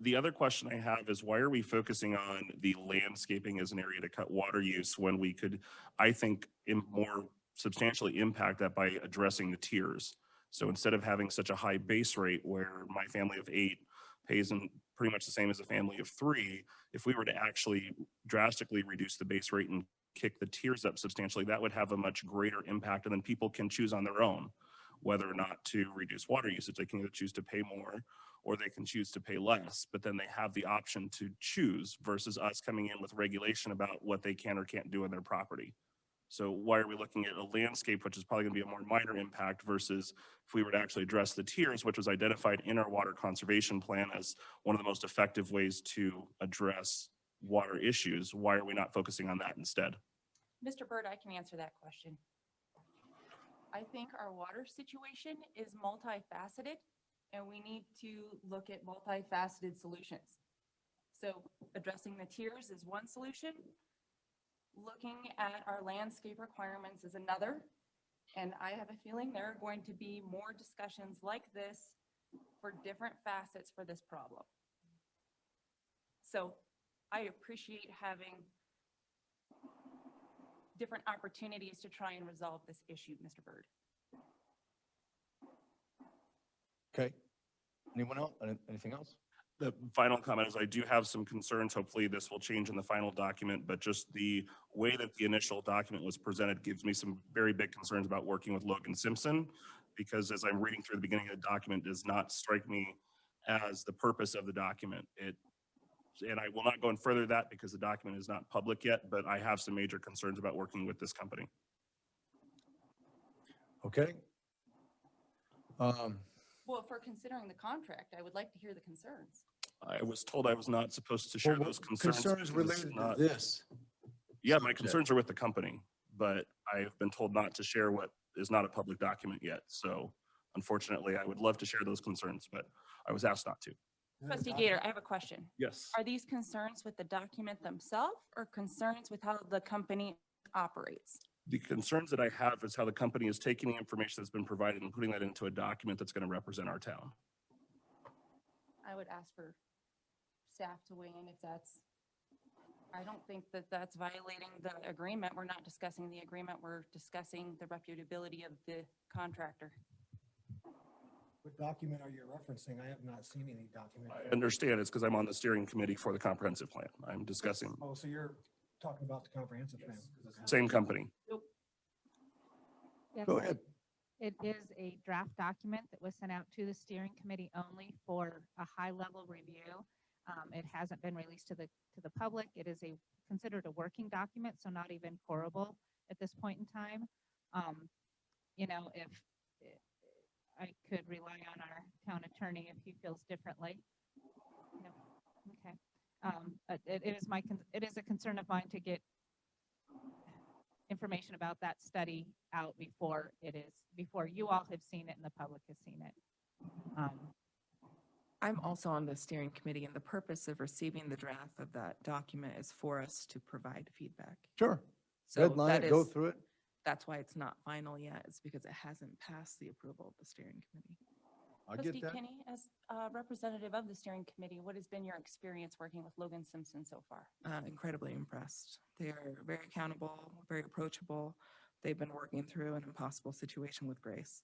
The other question I have is why are we focusing on the landscaping as an area to cut water use when we could, I think, more substantially impact that by addressing the tiers? So instead of having such a high base rate where my family of 8 pays in pretty much the same as a family of 3, if we were to actually drastically reduce the base rate and kick the tiers up substantially, that would have a much greater impact, and then people can choose on their own whether or not to reduce water usage. They can either choose to pay more or they can choose to pay less, but then they have the option to choose versus us coming in with regulation about what they can or can't do in their property. So why are we looking at a landscape, which is probably gonna be a more minor impact versus if we were to actually address the tiers, which was identified in our water conservation plan as one of the most effective ways to address water issues, why are we not focusing on that instead? Mr. Bird, I can answer that question. I think our water situation is multifaceted and we need to look at multifaceted solutions. So addressing the tiers is one solution. Looking at our landscape requirements is another. And I have a feeling there are going to be more discussions like this for different facets for this problem. So I appreciate having different opportunities to try and resolve this issue, Mr. Bird. Okay. Anyone else? Anything else? The final comment is I do have some concerns. Hopefully this will change in the final document, but just the way that the initial document was presented gives me some very big concerns about working with Logan Simpson, because as I'm reading through the beginning of the document, does not strike me as the purpose of the document. And I will not go in further that because the document is not public yet, but I have some major concerns about working with this company. Okay. Well, if we're considering the contract, I would like to hear the concerns. I was told I was not supposed to share Well, those concerns. because related to not- this. Yeah, my subject. concerns are with the company, but I've been told not to share what is not a public document yet. So unfortunately, I would love to share those concerns, but I was asked not to. Trustee Gator, I have a question. Yes. Are these concerns with the document themselves or concerns with how the company operates? The concerns that I have is how the company is taking the information that's been provided and putting that into a document that's going to represent our town. I would ask for staff to weigh in if that's, I don't think that that's violating the agreement. We're not discussing the agreement. We're discussing the reputability of the contractor. What document are you referencing? I have not seen any document. I understand it's because I'm on the steering committee for the comprehensive plan. I'm discussing Oh, so you're talking about the comprehensive plan? same company. Yes, Go ahead. It is a draft document that was sent out to the steering committee only for a high-level review. It hasn't been released to the public. It is considered a working document, so not even pourable at this point in time. you know, if I could rely on our town attorney if he feels differently. No. Okay. But it is it is a concern of mine to get information about that study out before you all have seen it and the public has seen it. I'm also on the steering committee, and the purpose of receiving the draft of that document is for us to provide feedback. Sure. So Redline that it, go is, through it. that's why it's not final yet. It's because it hasn't passed the approval of the steering committee. I get Trustee that. Kenny, as a representative of the steering committee, what has been your experience working with Logan Simpson so far? Incredibly impressed. They are very accountable, very approachable. They've been working through an impossible situation with grace.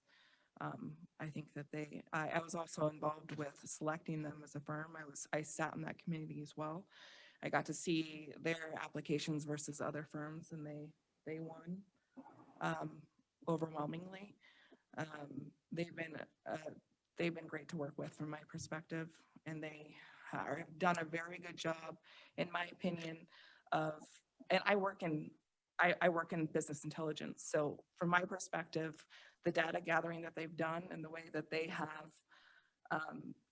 I think that I was also involved with selecting them as a firm. I sat in that committee as well. I got to see their applications versus other firms, and they won overwhelmingly. They've been great to work with from my perspective, and they have done a very good job, in my opinion, and I work in business intelligence. So from my perspective, the data gathering that they've done and the way that they have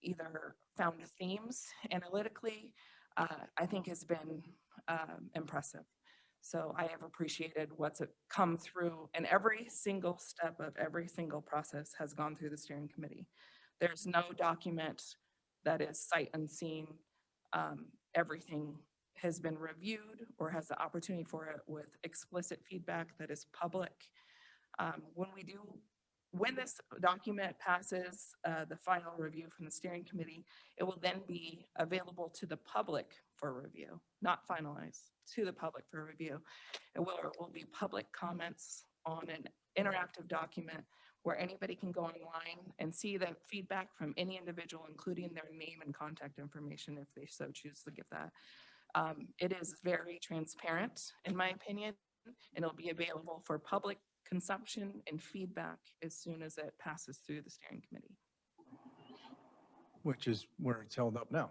either found themes analytically, I think has been impressive. So I have appreciated what's come through, and every single step of every single process has gone through the steering committee. There's no document that is sight unseen. Everything has been reviewed or has the opportunity for it with explicit feedback that is public. When this document passes the final review from the steering committee, it will then be available to the public for review, not finalized, to the public for review. It will be public comments on an interactive document where anybody can go online and see the feedback from any individual, including their name and contact information if they so choose to give that. It is very transparent, in my opinion, and it'll be available for public consumption and feedback as soon as it passes through the steering committee. Which is where it's held up now.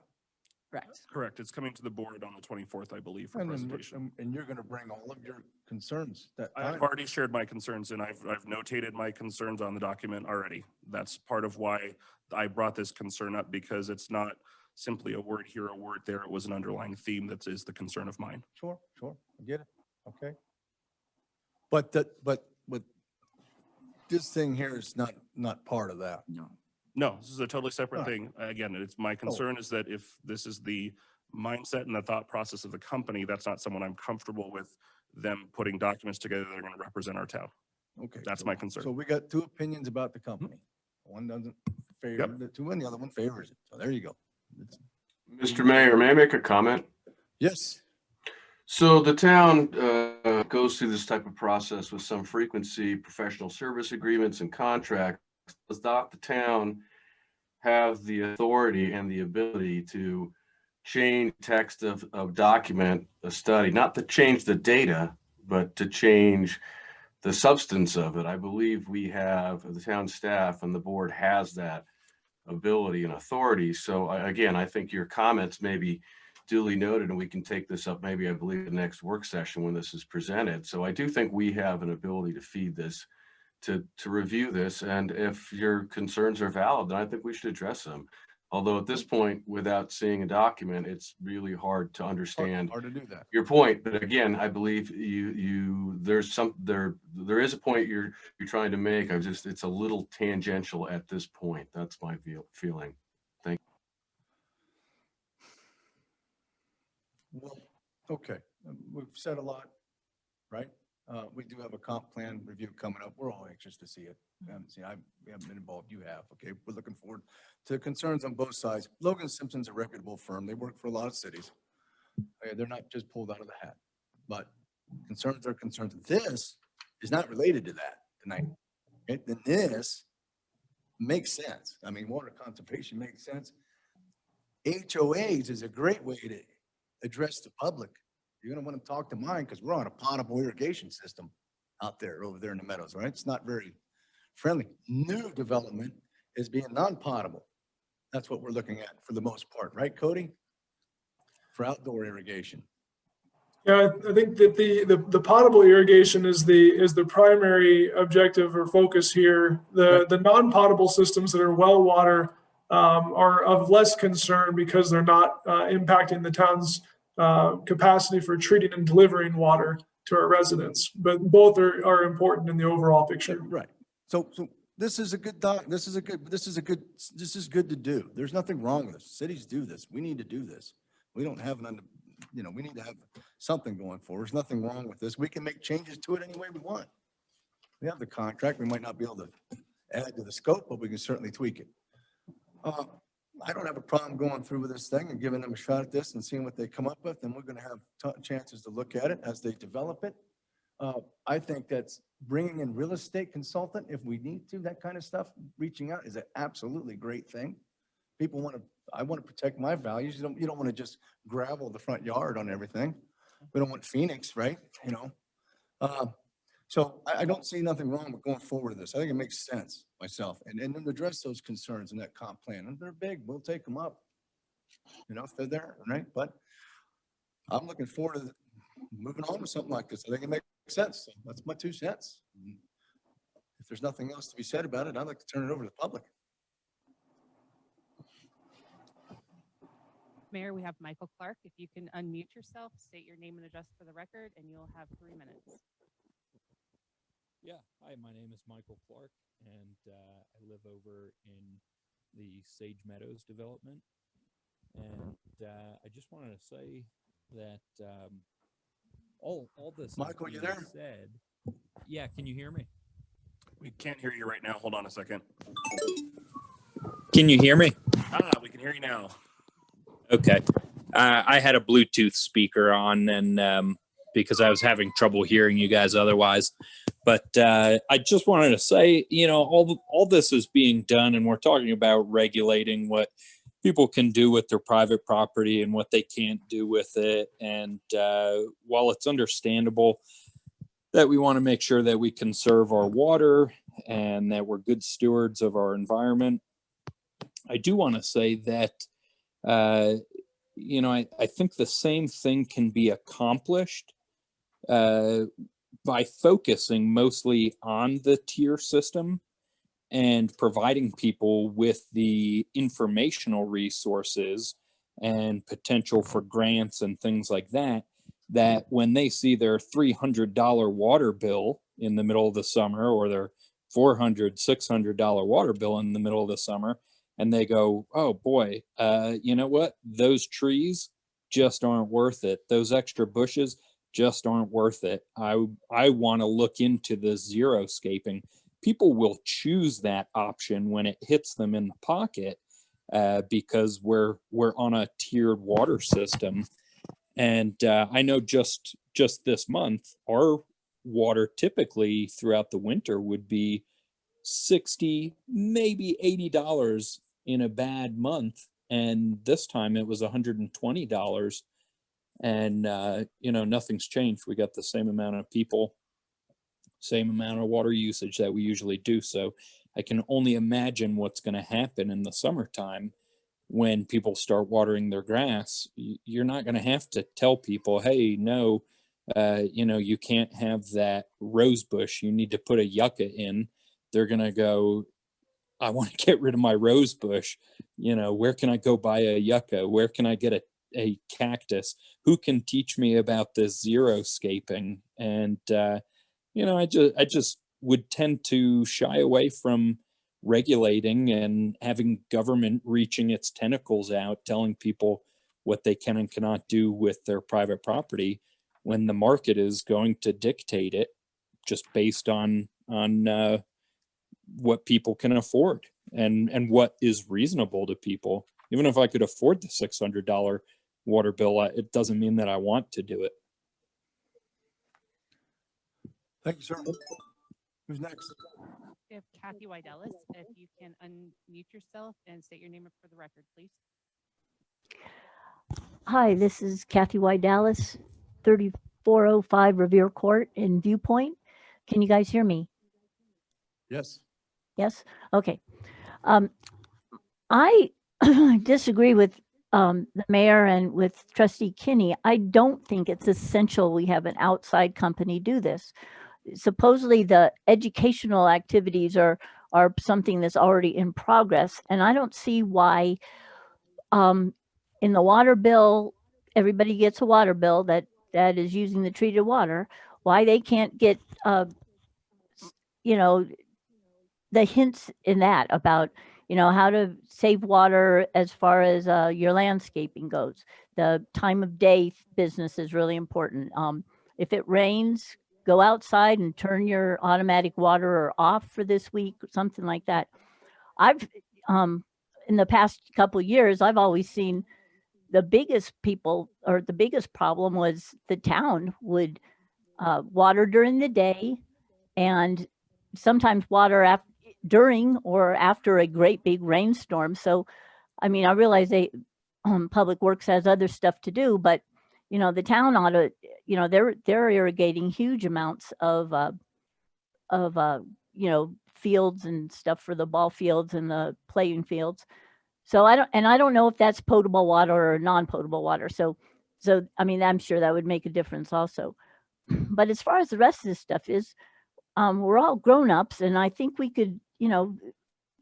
Correct. Correct. It's coming to the board on the 24th, I believe, for And then presentation. and you're going to bring all of your concerns that I've time. already shared my concerns, and I've notated my concerns on the document already. That's part of why I brought this concern up, because it's not simply a word here, a word there. It was an underlying theme that is the concern of mine. Sure, I get it. Okay. But this thing here is not part of that. No, this is a totally separate All right. thing. Again, it's my concern is that if this is the mindset and the thought process of the company, that's not someone I'm comfortable with them putting documents together that are going to represent our town. Okay. That's so- my concern. So we got two opinions about the company. One doesn't favor the two and the other one favors it. So there you go. Mr. Mayor, may I make a comment? Yes. So the town goes through this type of process with some frequency, professional service agreements and contracts. Does not the town have the authority and the ability to change text of document, a study, not to change the data, but to change the substance of it? I believe we have, the town staff and the board has that ability and authority. So again, I think your comments may be duly noted, and we can take this up maybe, I believe, the next work session when this is presented. So I do think we have an ability to feed this, to review this, and if your concerns are valid, then I think we should address them. Although at this point, without seeing a document, it's really hard to understand Hard to do that. your point. But again, I believe there is a point you're trying to make. It's a little tangential at this point. That's my feeling. Well, okay. We've said a lot, right? We do have a comp plan review coming up. We're all anxious to see it. We haven't been involved. You have. Okay. We're looking forward to concerns on both sides. Logan Simpson's a reputable firm. They work for a lot of cities. Okay, they're not just pulled out of the hat, but concerns are concerns. This is not related to that tonight. Okay? Then this makes sense. I mean, water conservation makes sense. HOAs is a great way to address the public. You're going to want to talk to mine because we're on a potable irrigation system out there, over there in the meadows, right? It's not very friendly. New development is being non-potable. That's what we're looking at for the most part, right, Cody? For outdoor irrigation. Yeah, I think that the potable irrigation is the primary objective or focus here. The non-potable systems that are well water are of less concern because they're not impacting the town's capacity for treating and delivering water to our residents. But both are important in the overall picture. Right. So this is a good this is good to do. There's nothing wrong with this. Cities do this. We need to do this. We don't have we need to have something going forward. There's nothing wrong with this. We can make changes to it any way we want. We have the contract. We might not be able to add to the scope, but we can certainly tweak it. I don't have a problem going through with this thing and giving them a shot at this and seeing what they come up with. And we're going to have chances to look at it as they develop it. I think that's bringing in real estate consultant if we need to, that kind of stuff, reaching out is an absolutely great thing. People I want to protect my values. You don't want to just gravel the front yard on everything. We don't want Phoenix, right? So I don't see nothing wrong with going forward with this. I think it makes sense myself and then address those concerns in that comp plan. And they're big, we'll take them up, if they're there, right? But I'm looking forward to moving on with something like this. I think it makes sense. So that's my 2 cents. If there's nothing else to be said about it, I'd like to turn it over to the public. Mayor, we have Michael Clark. If you can unmute yourself, state your name and address for the record, and you'll have 3 minutes. Yeah, hi, my name is Michael Clark, and I live over in the Sage Meadows development. And I just wanted to say that all this Michael, you there? said. Yeah, can you hear me? We can't hear you right now. Hold on a second. Can you hear me? We can hear you now. Okay. I had a Bluetooth speaker on, and because I was having trouble hearing you guys otherwise. But I just wanted to say, all this is being done, and we're talking about regulating what people can do with their private property and what they can't do with it. And while it's understandable that we want to make sure that we conserve our water and that we're good stewards of our environment, I do want to say that, I think the same thing can be accomplished by focusing mostly on the tier system and providing people with the informational resources and potential for grants and things like that, that when they see their $300 water bill in the middle of the summer or their $400, $600 water bill in the middle of the summer, and they go, oh boy, you know what? Those trees just aren't worth it. Those extra bushes just aren't worth it. I want to look into the xeriscaping. People will choose that option when it hits them in the pocket because we're on a tiered water system. And I know just this month, our water typically throughout the winter would be $60, maybe $80 in a bad month. And this time it was $120. And, nothing's changed. We got the same amount of people, same amount of water usage that we usually do. So I can only imagine what's going to happen in the summertime when people start watering their grass. You're not going to have to tell people, hey, no, you can't have that rose bush. You need to put a yucca in. They're going to go, I want to get rid of my rose bush. Where can I go buy a yucca? Where can I get a cactus? Who can teach me about this xeriscaping? And I just would tend to shy away from regulating and having government reaching its tentacles out, telling people what they can and cannot do with their private property when the market is going to dictate it just based on what people can afford and what is reasonable to people. Even if I could afford the $600 water bill, it doesn't mean that I want to do it. Thank you, sir. Who's next? We have Kathy Widelis. If you can unmute yourself and state your name for the record, please. Hi, this is Kathy Widelis, 3405 Revere Court in Viewpoint. Can you guys hear me? Yes. Yes? Okay. I disagree with the mayor and with trustee Kinney, I don't think it's essential we have an outside company do this. Supposedly the educational activities are something that's already in progress. And I don't see why, in the water bill, everybody gets a water bill that is using the treated water, why they can't get, you know, the hints in that about, how to save water as far as your landscaping goes. The time of day business is really important. If it rains, go outside and turn your automatic water off for this week, something like that. I've, in the past couple of years, I've always seen the biggest problem was the town would water during the day and sometimes water during or after a great big rainstorm. So, I mean, I realize Public Works has other stuff to do, but the town ought to, they're irrigating huge amounts of fields and stuff for the ball fields and the playing fields. So I don't know if that's potable water or non-potable water. So I mean, I'm sure that would make a difference also. But as far as the rest of this stuff is, we're all grown-ups, and I think we could,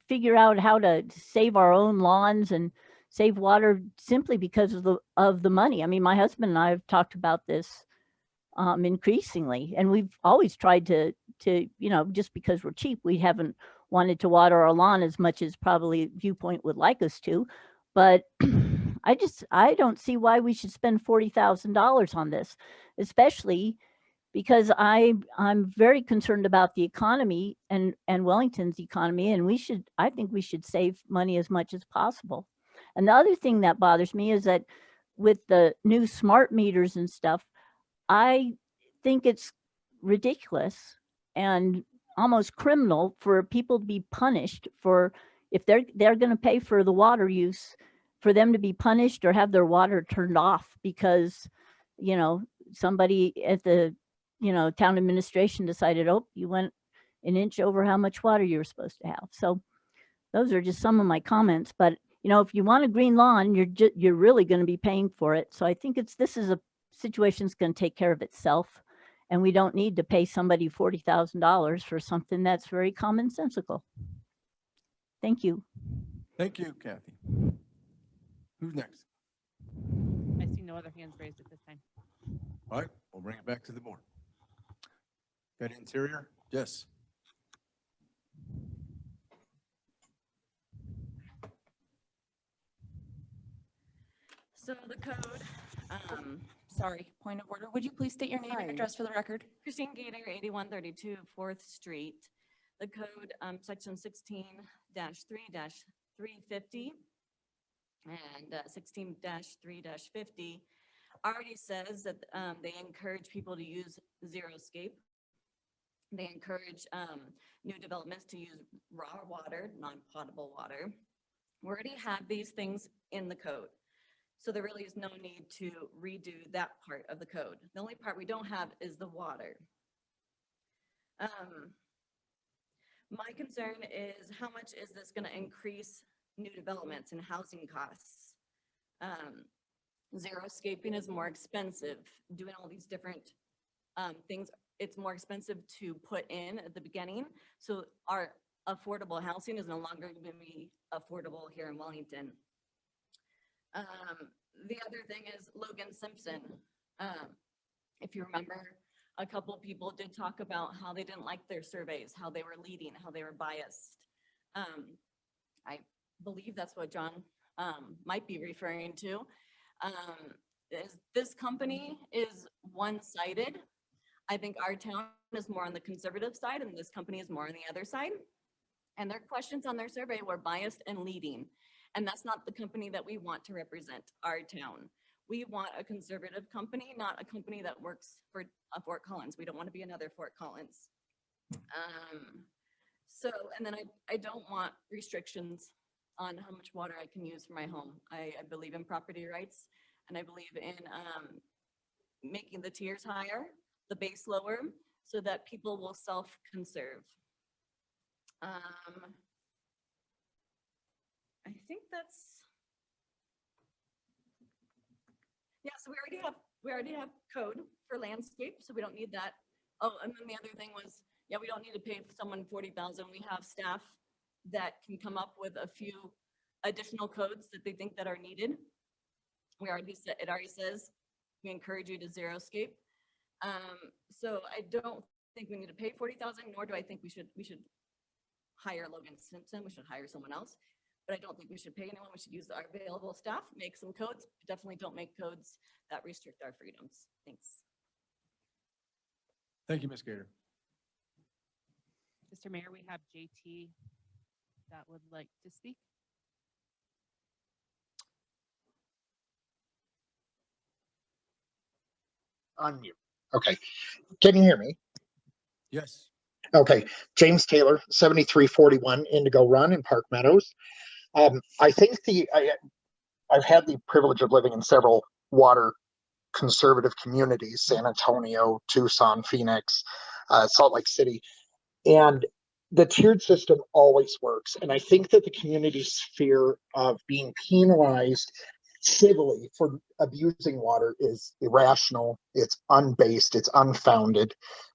figure out how to save our own lawns and save water simply because of the money. I mean, my husband and I have talked about this increasingly, and we've always tried to just because we're cheap, we haven't wanted to water our lawn as much as probably Viewpoint would like us to. But I don't see why we should spend $40,000 on this, especially because I'm very concerned about the economy and Wellington's economy, and I think we should save money as much as possible. And the other thing that bothers me is that with the new smart meters and stuff, I think it's ridiculous and almost criminal for people to be punished for, if they're going to pay for the water use, for them to be punished or have their water turned off because somebody at the town administration decided, oh, you went an inch over how much water you were supposed to have. So those are just some of my comments. But if you want a green lawn, you're really going to be paying for it. So I think this is a situation that's going to take care of itself, and we don't need to pay somebody $40,000 for something that's very commonsensical. Thank you. Thank you, Kathy. Who's next? I see no other hands raised at this time. All right, we'll bring it back to the board. Got interior? Yes. So the code, sorry, point of order. Would you please state your name and Hi. address for the record? Christine Gator, 8132 4th Street. The code, section 16-3-350 and 16-3-50 already says that they encourage people to use zero-scape. They encourage new developments to use raw water, non-potable water. We already have these things in the code. So there really is no need to redo that part of the code. The only part we don't have is the water. My concern is how much is this going to increase new developments and housing costs? Zero-scaping is more expensive. Doing all these different things, it's more expensive to put in at the beginning. So our affordable housing is no longer going to be affordable here in Wellington. The other thing is Logan Simpson. If you remember, a couple of people did talk about how they didn't like their surveys, how they were leading, how they were biased. I believe that's what John might be referring to. This company is one-sided. I think our town is more on the conservative side and this company is more on the other side. And their questions on their survey were biased and leading. And that's not the company that we want to represent our town. We want a conservative company, not a company that works for Fort Collins. We don't want to be another Fort Collins. And then I don't want restrictions on how much water I can use for my home. I believe in property rights, and I believe in making the tiers higher, the base lower, so that people will self-conserve. I think that's so we already have code for landscape, so we don't need that. Oh, and then the other thing was, yeah, we don't need to pay someone 40,000. We have staff that can come up with a few additional codes that they think that are needed. We already said, it already says, we encourage you to xeriscape. So I don't think we need to pay 40,000, nor do I think we should hire Logan Simpson. We should hire someone else, but I don't think we should pay anyone. We should use our available staff, make some codes. Definitely don't make codes that restrict our freedoms. Thanks. Thank you, Ms. Gator. Mr. Mayor, we have JT that would like to speak. Unmute. Okay. Can you hear me? Yes. Okay. James Taylor, 7341 Indigo Run in Park Meadows. I think I've had the privilege of living in several water conservative communities, San Antonio, Tucson, Phoenix, Salt Lake City. And the tiered system always works. And I think that the community's fear of being penalized civilly for abusing water is irrational, it's unbased, it's unfounded.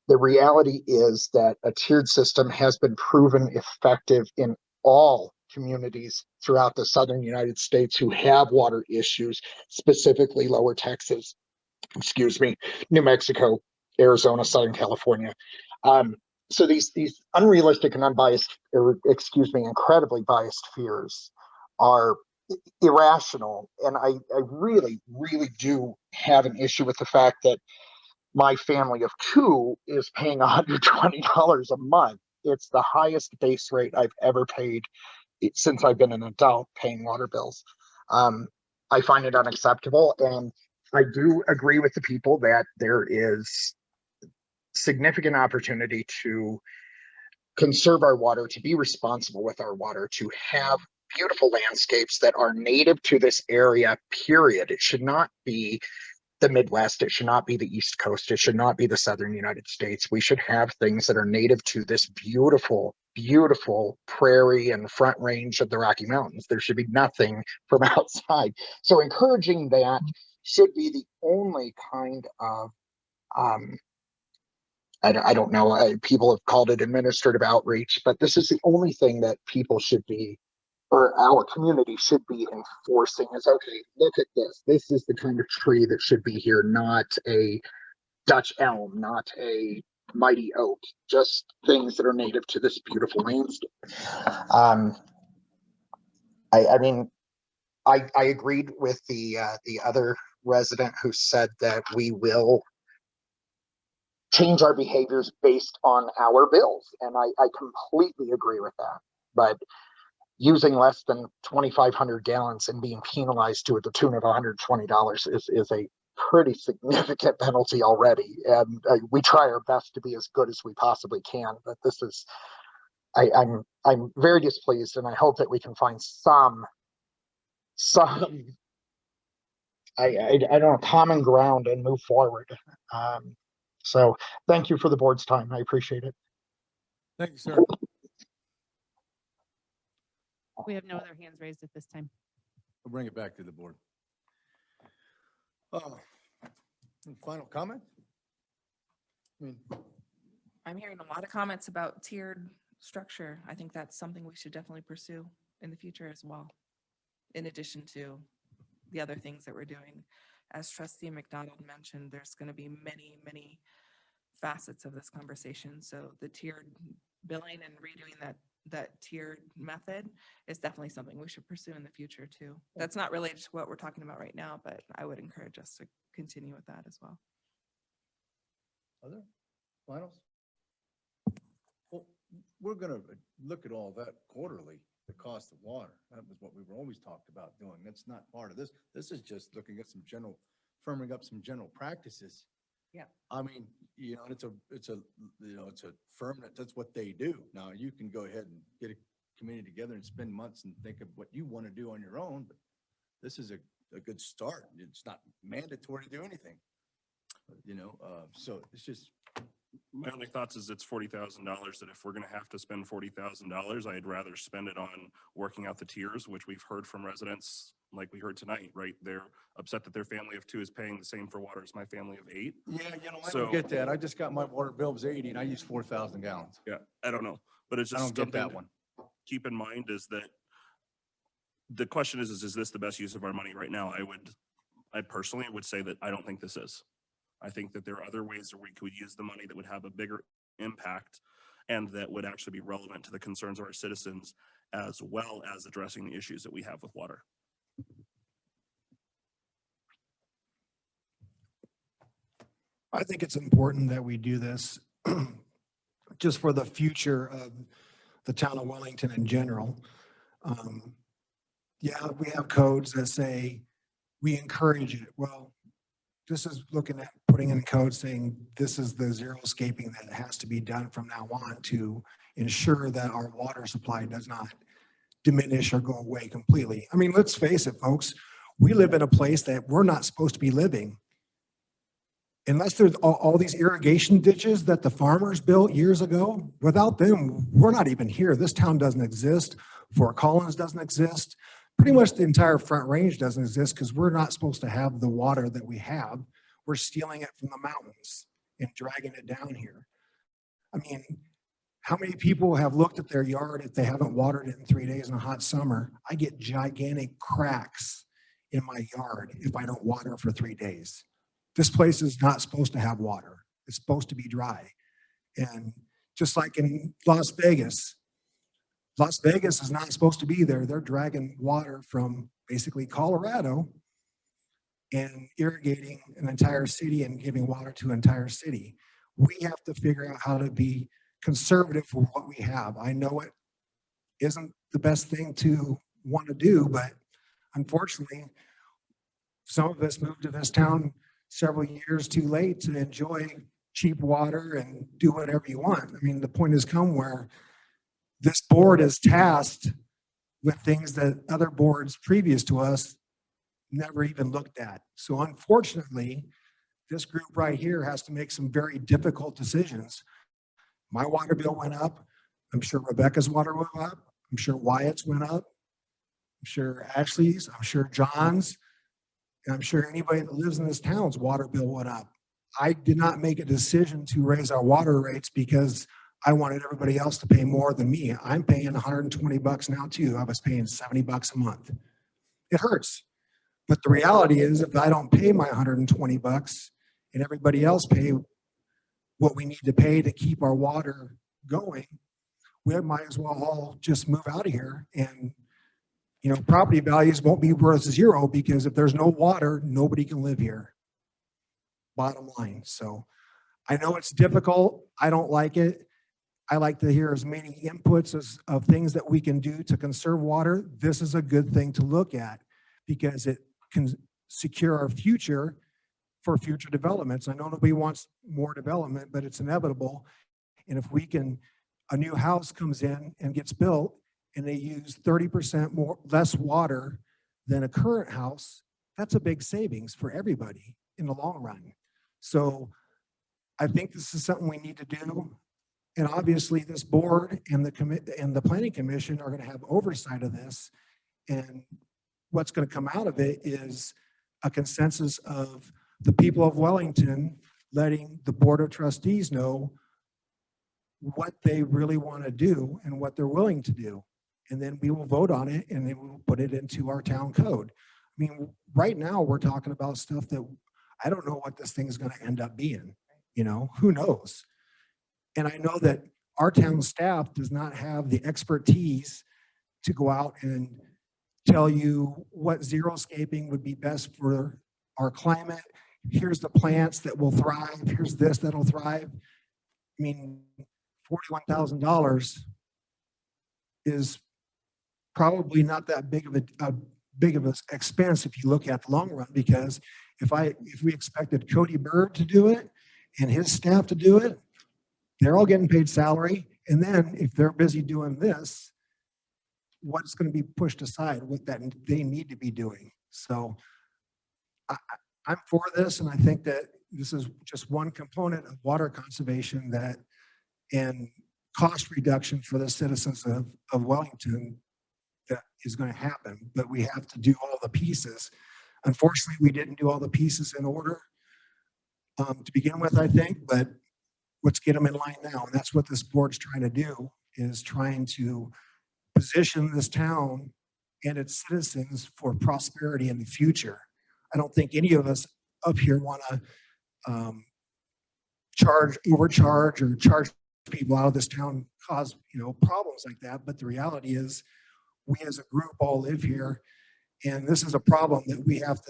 The reality is that a tiered system has been proven effective in all communities throughout the southern United States who have water issues, specifically lower Texas, New Mexico, Arizona, Southern California. So these unrealistic and unbiased, or incredibly biased fears are irrational. And I really, really do have an issue with the fact that my family of two is paying $120 a month. It's the highest base rate I've ever paid since I've been an adult paying water bills. I find it unacceptable. And I do agree with the people that there is significant opportunity to conserve our water, to be responsible with our water, to have beautiful landscapes that are native to this area, period. It should not be the Midwest. It should not be the East Coast. It should not be the Southern United States. We should have things that are native to this beautiful, beautiful prairie and front range of the Rocky Mountains. There should be nothing from outside. So encouraging that should be the only kind of I don't know, people have called it administrative outreach, but this is the only thing that people should be, or our community should be enforcing is, okay, look at this. This is the kind of tree that should be here, not a Dutch elm, not a mighty oak, just things that are native to this beautiful landscape. I mean, I agreed with the other resident who said that we will change our behaviors based on our bills. And I completely agree with that. But using less than 2,500 gallons and being penalized to the tune of $120 is a pretty significant penalty already. And we try our best to be as good as we possibly can. But this is, I'm very displeased, and I hope that we can find some I don't know, common ground and move forward. So thank you for the board's time. I appreciate it. Thank you, sir. We have no other hands raised at this time. We'll bring it back to the board. Final comment? I mean, I'm hearing a lot of comments about tiered structure. I think that's something we should definitely pursue in the future as well, in addition to the other things that we're doing. As Trustee McDonald mentioned, there's going to be many, many facets of this conversation. So the tiered billing and redoing that tiered method is definitely something we should pursue in the future too. That's not related to what we're talking about right now, but I would encourage us to continue with that as well. Other finals? Well, we're gonna look at all that quarterly, the cost of water. That was what we were always talked about doing. That's not part of this. This is just looking at firming up some general practices. Yeah. I mean, you know, it's a firm that's what they do. Now you can go ahead and get a committee together and spend months and think of what you want to do on your own, but this is a good start. It's not mandatory to do anything, you know, so it's just. My only thoughts is it's $40,000 that if we're going to have to spend $40,000, I'd rather spend it on working out the tiers, which we've heard from residents like we heard tonight, right? They're upset that their family of 2 is paying the same for water as my family of 8. Yeah, you know, I So- don't get that. I just got my water bill was 80 and I use 4,000 gallons. Yeah, I don't know, but it's I just don't get that something one. to keep in mind is that the question is this the best use of our money right now? I personally would say that I don't think this is. I think that there are other ways that we could use the money that would have a bigger impact and that would actually be relevant to the concerns of our citizens, as well as addressing the issues that we have with water. I think it's important that we do this just for the future of the town of Wellington in general. Yeah, we have codes that say we encourage it. Well, this is looking at putting in code saying this is the zero-scaping that has to be done from now on to ensure that our water supply does not diminish or go away completely. I mean, let's face it, folks, we live in a place that we're not supposed to be living. Unless there's all these irrigation ditches that the farmers built years ago, without them, we're not even here. This town doesn't exist. Fort Collins doesn't exist. Pretty much the entire Front Range doesn't exist because we're not supposed to have the water that we have. We're stealing it from the mountains and dragging it down here. I mean, how many people have looked at their yard if they haven't watered it in 3 days in a hot summer? I get gigantic cracks in my yard if I don't water for 3 days. This place is not supposed to have water. It's supposed to be dry. And just like in Las Vegas is not supposed to be there. They're dragging water from basically Colorado and irrigating an entire city and giving water to an entire city. We have to figure out how to be conservative for what we have. I know it isn't the best thing to want to do, but unfortunately, some of us moved to this town several years too late to enjoy cheap water and do whatever you want. I mean, the point has come where this board is tasked with things that other boards previous to us never even looked at. So unfortunately, this group right here has to make some very difficult decisions. My water bill went up. I'm sure Rebecca's water went up. I'm sure Wyatt's went up. I'm sure Ashley's. I'm sure John's. And I'm sure anybody that lives in this town's water bill went up. I did not make a decision to raise our water rates because I wanted everybody else to pay more than me. I'm paying $120 now too. I was paying $70 a month. It hurts. But the reality is if I don't pay my $120 and everybody else pay what we need to pay to keep our water going, we might as well all just move out of here. And you know, property values won't be worth zero because if there's no water, nobody can live here. Bottom line. So I know it's difficult. I don't like it. I like to hear as many inputs of things that we can do to conserve water. This is a good thing to look at because it can secure our future for future developments. I know nobody wants more development, but it's inevitable. And if we can, a new house comes in and gets built and they use 30% less water than a current house, that's a big savings for everybody in the long run. So I think this is something we need to do. And obviously this board and the planning commission are going to have oversight of this. And what's going to come out of it is a consensus of the people of Wellington letting the board of trustees know what they really want to do and what they're willing to do. And then we will vote on it and then we'll put it into our town code. I mean, right now we're talking about stuff that I don't know what this thing is going to end up being, you know, who knows? And I know that our town staff does not have the expertise to go out and tell you what xeriscaping would be best for our climate. Here's the plants that will thrive. Here's this that'll thrive. I mean, $41,000 is probably not that big of an expense if you look at the long run, because if we expected Cody Bird to do it and his staff to do it, they're all getting paid salary. And then if they're busy doing this, what's going to be pushed aside with that they need to be doing? So I'm for this. And I think that this is just one component of water conservation and cost reduction for the citizens of Wellington that is going to happen, but we have to do all the pieces. Unfortunately, we didn't do all the pieces in order to begin with, I think, but let's get them in line now. And that's what this board's trying to do, is trying to position this town and its citizens for prosperity in the future. I don't think any of us up here want to overcharge or charge people out of this town, cause, problems like that. But the reality is we as a group all live here, and this is a problem that we have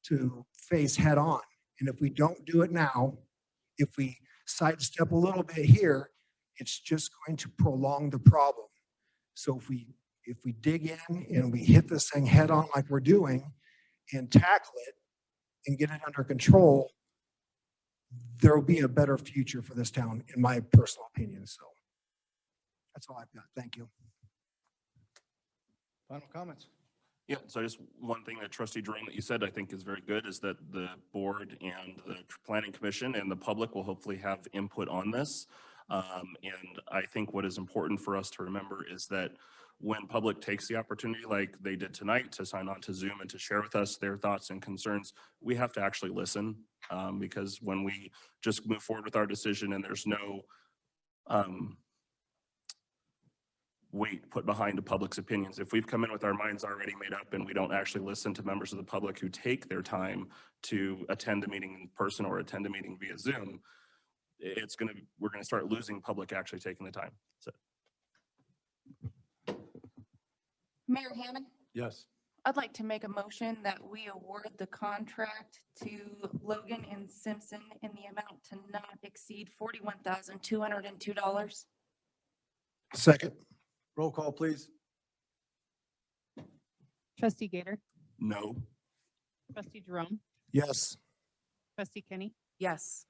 to face head on. And if we don't do it now, if we sidestep a little bit here, it's just going to prolong the problem. So if we dig in and we hit this thing head on like we're doing and tackle it and get it under control, there will be a better future for this town, in my personal opinion. So that's all I've got. Thank you. Final comments? Yeah, so just one thing that Trustee Jerome that you said I think is very good is that the board and the planning commission and the public will hopefully have input on this. And I think what is important for us to remember is that when public takes the opportunity like they did tonight to sign on to Zoom and to share with us their thoughts and concerns, we have to actually listen, because when we just move forward with our decision and there's no weight put behind the public's opinions. If we've come in with our minds already made up and we don't actually listen to members of the public who take their time to attend a meeting in person or attend a meeting via Zoom, we're gonna start losing public actually taking the time. So. Mayor Hammond, Yes. I'd like to make a motion that we award the contract to Logan and Simpson in the amount to not exceed $41,202. Second. Roll call, please. Trustee Gator, No. Trustee Jerome, Yes. Trustee Kenny, Yes.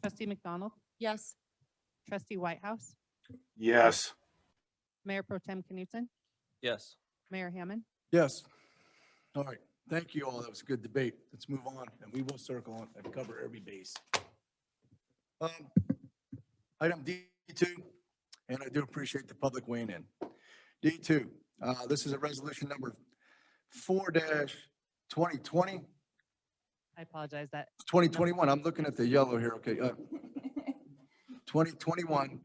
Trustee McDonald, Yes. Trustee Whitehouse, Yes. Mayor Pro Tem Knutson, Yes. Mayor Hammond. Yes. All right. Thank you all. That was a good debate. Let's move on, and we will circle on and cover every base. Item D2, and I do appreciate the public weighing in. D2, this is a resolution number 4-2020. I apologize that 2021. I'm looking at the yellow here. Okay. 2021.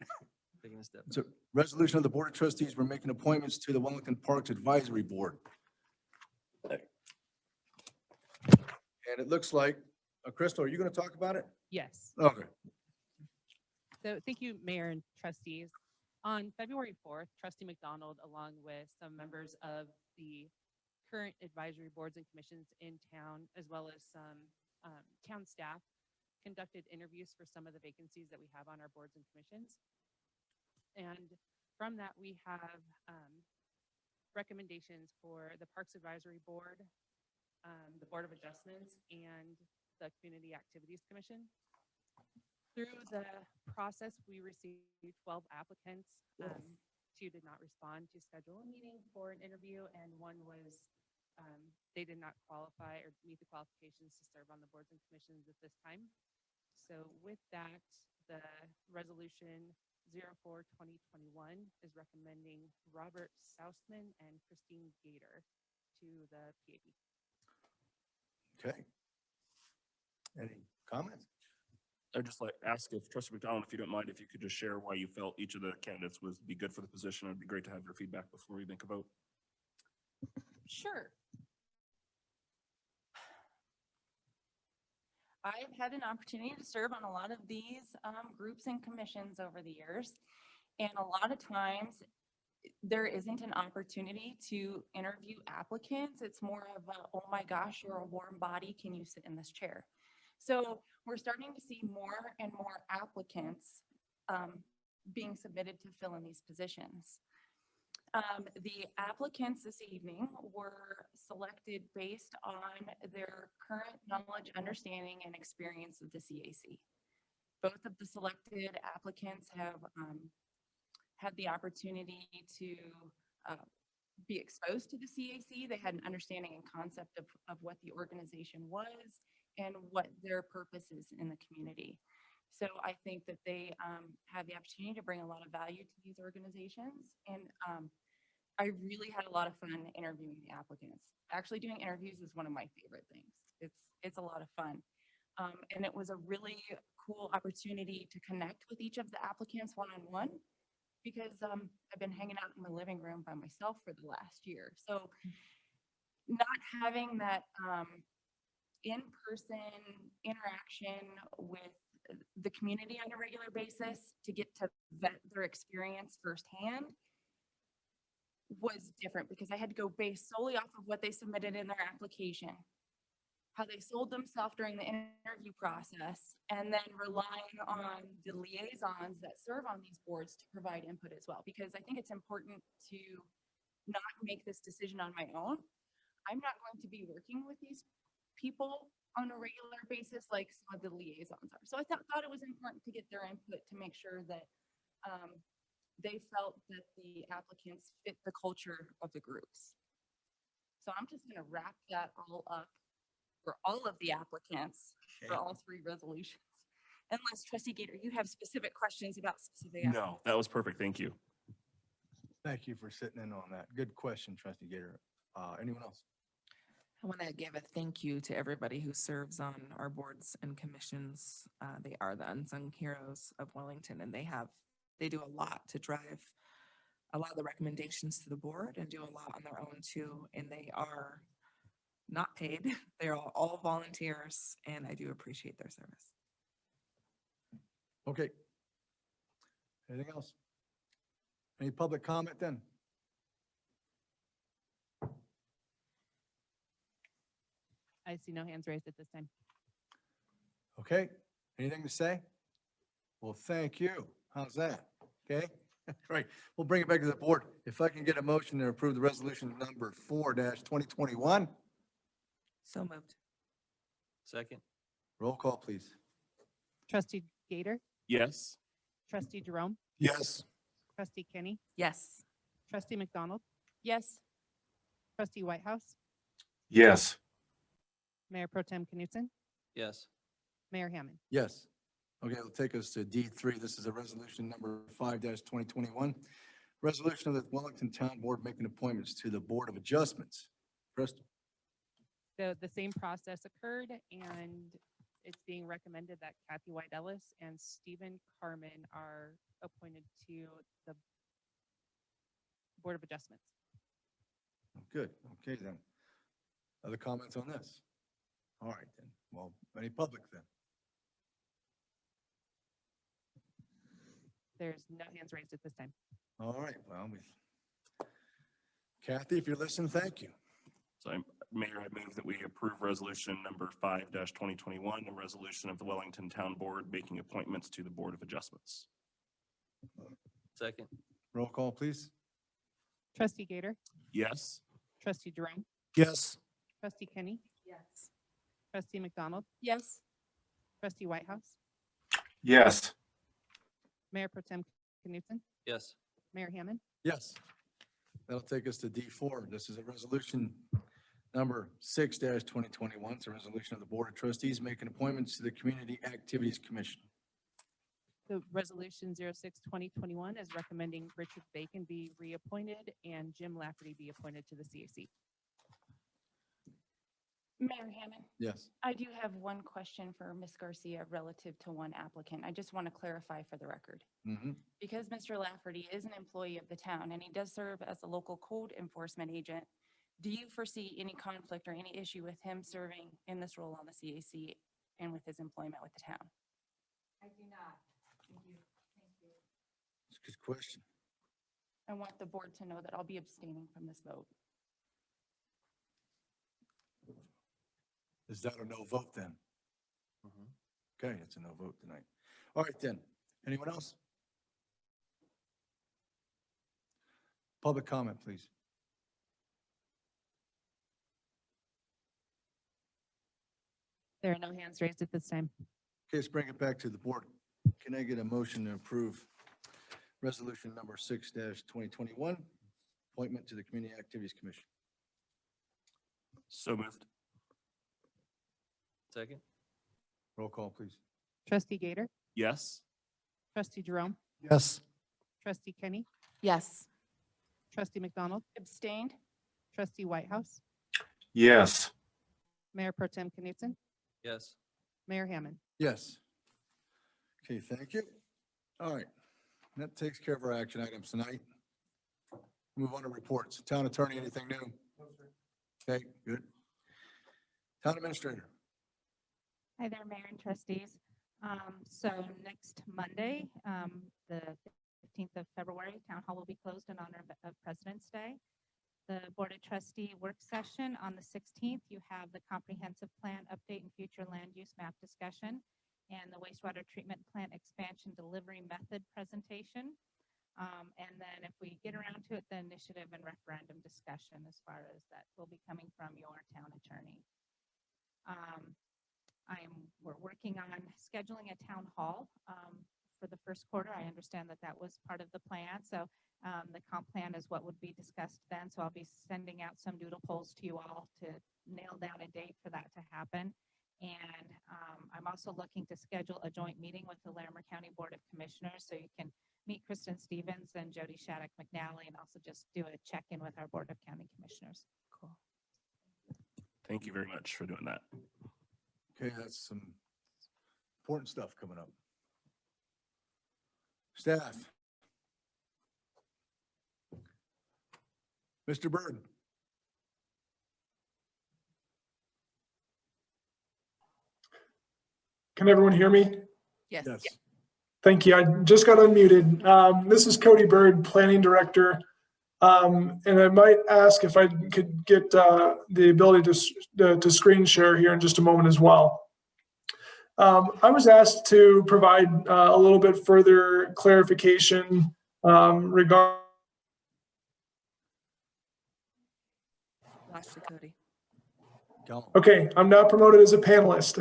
Taking a step. It's a resolution of the Board of Trustees. We're making appointments to the Wellington Parks Advisory Board. And it looks like, Krystal, are you going to talk about it? yes. Okay. So thank you, Mayor and trustees. On February 4th, Trustee McDonald, along with some members of the current advisory boards and commissions in town, as well as some town staff, conducted interviews for some of the vacancies that we have on our boards and commissions. And from that, we have recommendations for the Parks Advisory Board, the Board of Adjustments, and the Community Activities Commission. Through the process, we received 12 applicants. 2 did not respond to schedule a meeting for an interview, and 1 was, they did not qualify or meet the qualifications to serve on the boards and commissions at this time. So with that, the resolution 04-2021 is recommending Robert Sousman and Christine Gator to the PAB. Okay. Any comments? I'd just like ask if Trustee McDonald, if you don't mind, if you could just share why you felt each of the candidates would be good for the position. It'd be great to have your feedback before we make a vote. Sure. I've had an opportunity to serve on a lot of these groups and commissions over the years. And a lot of times there isn't an opportunity to interview applicants. It's more of a, oh my gosh, you're a warm body. Can you sit in this chair? So we're starting to see more and more applicants being submitted to fill in these positions. The applicants this evening were selected based on their current knowledge, understanding, and experience of the CAC. Both of the selected applicants have had the opportunity to be exposed to the CAC. They had an understanding and concept of what the organization was and what their purpose is in the community. So I think that they have the opportunity to bring a lot of value to these organizations. And I really had a lot of fun interviewing the applicants. Actually doing interviews is one of my favorite things. It's a lot of fun. And it was a really cool opportunity to connect with each of the applicants one-on-one because I've been hanging out in my living room by myself for the last year. So not having that in-person interaction with the community on a regular basis to get to vet their experience firsthand was different because I had to go based solely off of what they submitted in their application, how they sold themselves during the interview process, and then relying on the liaisons that serve on these boards to provide input as well. Because I think it's important to not make this decision on my own. I'm not going to be working with these people on a regular basis like some of the liaisons are. So I thought it was important to get their input to make sure that they felt that the applicants fit the culture of the groups. So I'm just going to wrap that all up for all of the applicants for all three resolutions. Unless Trustee Gator, you have specific questions about specific. No, that was perfect. Thank you. Thank you for sitting in on that. Good question, Trustee Gator. Anyone else? I want to give a thank you to everybody who serves on our boards and commissions. They are the unsung heroes of Wellington, and they do a lot to drive a lot of the recommendations to the board and do a lot on their own too. And they are not paid. They're all volunteers, and I do appreciate their service. Okay. Anything else? Any public comment then? I see no hands raised at this time. Okay. Anything to say? Well, thank you. How's that? Okay. Right. We'll bring it back to the board. If I can get a motion to approve the resolution number 4-2021. So moved. Second. Roll call, please. Trustee Gator, Yes. Trustee Jerome, Yes. Trustee Kenny, Yes. Trustee McDonald, Yes. Trustee Whitehouse, Yes. Mayor Pro Tem Knutson, Yes. Mayor Hammond. Yes. Okay, it'll take us to D3. This is a resolution number 5-2021. Resolution of the Wellington Town Board making appointments to the Board of Adjustments. Krystal. The same process occurred, and it's being recommended that Kathy White Ellis and Stephen Carmen are appointed to the Board of Adjustments. Good. Okay, then. Other comments on this? All right, then. Well, any public then? There's no hands raised at this time. All right, well, Kathy, if you're listening, thank you. So Mayor, I move that we approve resolution number 5-2021, a resolution of the Wellington Town Board making appointments to the Board of Adjustments. Second. Roll call, please. Trustee Gator, Yes. Trustee Jerome, Yes. Trustee Kenny, Yes. Trustee McDonald, Yes. Trustee Whitehouse, Yes. Mayor Pro Tem Knutson, Yes. Mayor Hammond. Yes. That'll take us to D4. This is a resolution number 6-2021. It's a resolution of the Board of Trustees making appointments to the Community Activities Commission. The resolution 06-2021 is recommending Richard Bacon be reappointed and Jim Lafferty be appointed to the CAC. Mayor Hammond, Yes. I do have one question for Ms. Garcia relative to one applicant. I just want to clarify for the record. Mm-hmm. Because Mr. Lafferty is an employee of the town and he does serve as a local code enforcement agent, do you foresee any conflict or any issue with him serving in this role on the CAC and with his employment with the town? I do not. Thank you. Thank you. It's a good question. I want the board to know that I'll be abstaining from this vote. Is that a no vote then? Mm-hmm. Okay, it's a no vote tonight. All right, then. Anyone else? Public comment, please. There are no hands raised at this time. Okay, let's bring it back to the board. Can I get a motion to approve resolution number 6-2021, appointment to the Community Activities Commission? So moved. Second. Roll call, please. Trustee Gator, Yes. Trustee Jerome, Yes. Trustee Kenny, Yes. Trustee McDonald, Abstained? Trustee Whitehouse, Yes. Mayor Pro Tem Knutson, Yes. Mayor Hammond. Yes. Okay, thank you. All right, that takes care of our action items tonight. Move on to reports. Town attorney, anything new? Okay, good. Town administrator. Hi there, Mayor and Trustees. So next Monday, the 15th of February, Town Hall will be closed in honor of President's Day. The Board of Trustee work session on the 16th, you have the comprehensive plan update and future land use map discussion and the wastewater treatment plant expansion delivery method presentation. And then if we get around to it, the initiative and referendum discussion as far as that will be coming from your town attorney. We're working on scheduling a town hall for the first quarter. I understand that that was part of the plan. So the comp plan is what would be discussed then. So I'll be sending out some doodle polls to you all to nail down a date for that to happen. And I'm also looking to schedule a joint meeting with the Larimer County Board of Commissioners so you can meet Kristen Stevens and Jody Shattuck McNally and also just do a check-in with our Board of County Commissioners. Cool. Thank you very much for doing that. Okay, that's some important stuff coming up. Staff. Mr. Byrd. Can everyone hear me? Yes. Yes. Thank you. I just got unmuted. This is Cody Byrd, Planning Director. And I might ask if I could get the ability to screen share here in just a moment as well. I was asked to provide a little bit further clarification regarding. Lost you, Cody. Go. Okay, I'm now promoted as a panelist.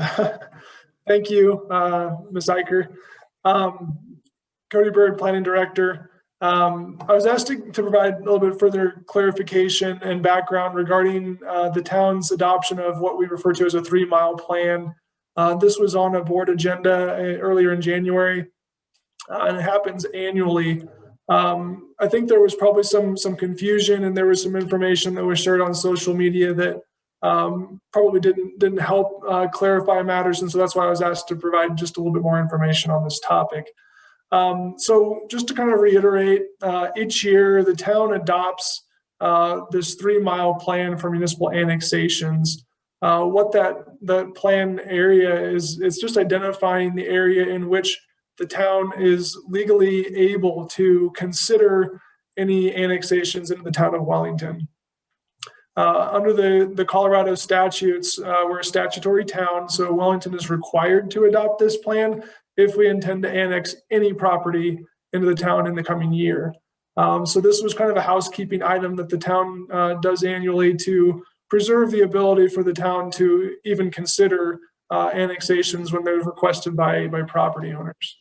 Thank you, Ms. Eicher. Cody Byrd, Planning Director. I was asked to provide a little bit further clarification and background regarding the town's adoption of what we refer to as a 3-mile plan. This was on a board agenda earlier in January, and it happens annually. I think there was probably some confusion, and there was some information that was shared on social media that probably didn't help clarify matters, and so that's why I was asked to provide just a little bit more information on this topic. So just to kind of reiterate, each year the town adopts this 3-mile plan for municipal annexations. What that plan area is, it's just identifying the area in which the town is legally able to consider any annexations into the town of Wellington. Under the Colorado statutes, we're a statutory town, so Wellington is required to adopt this plan if we intend to annex any property into the town in the coming year. So this was kind of a housekeeping item that the town does annually to preserve the ability for the town to even consider annexations when they're requested by property owners.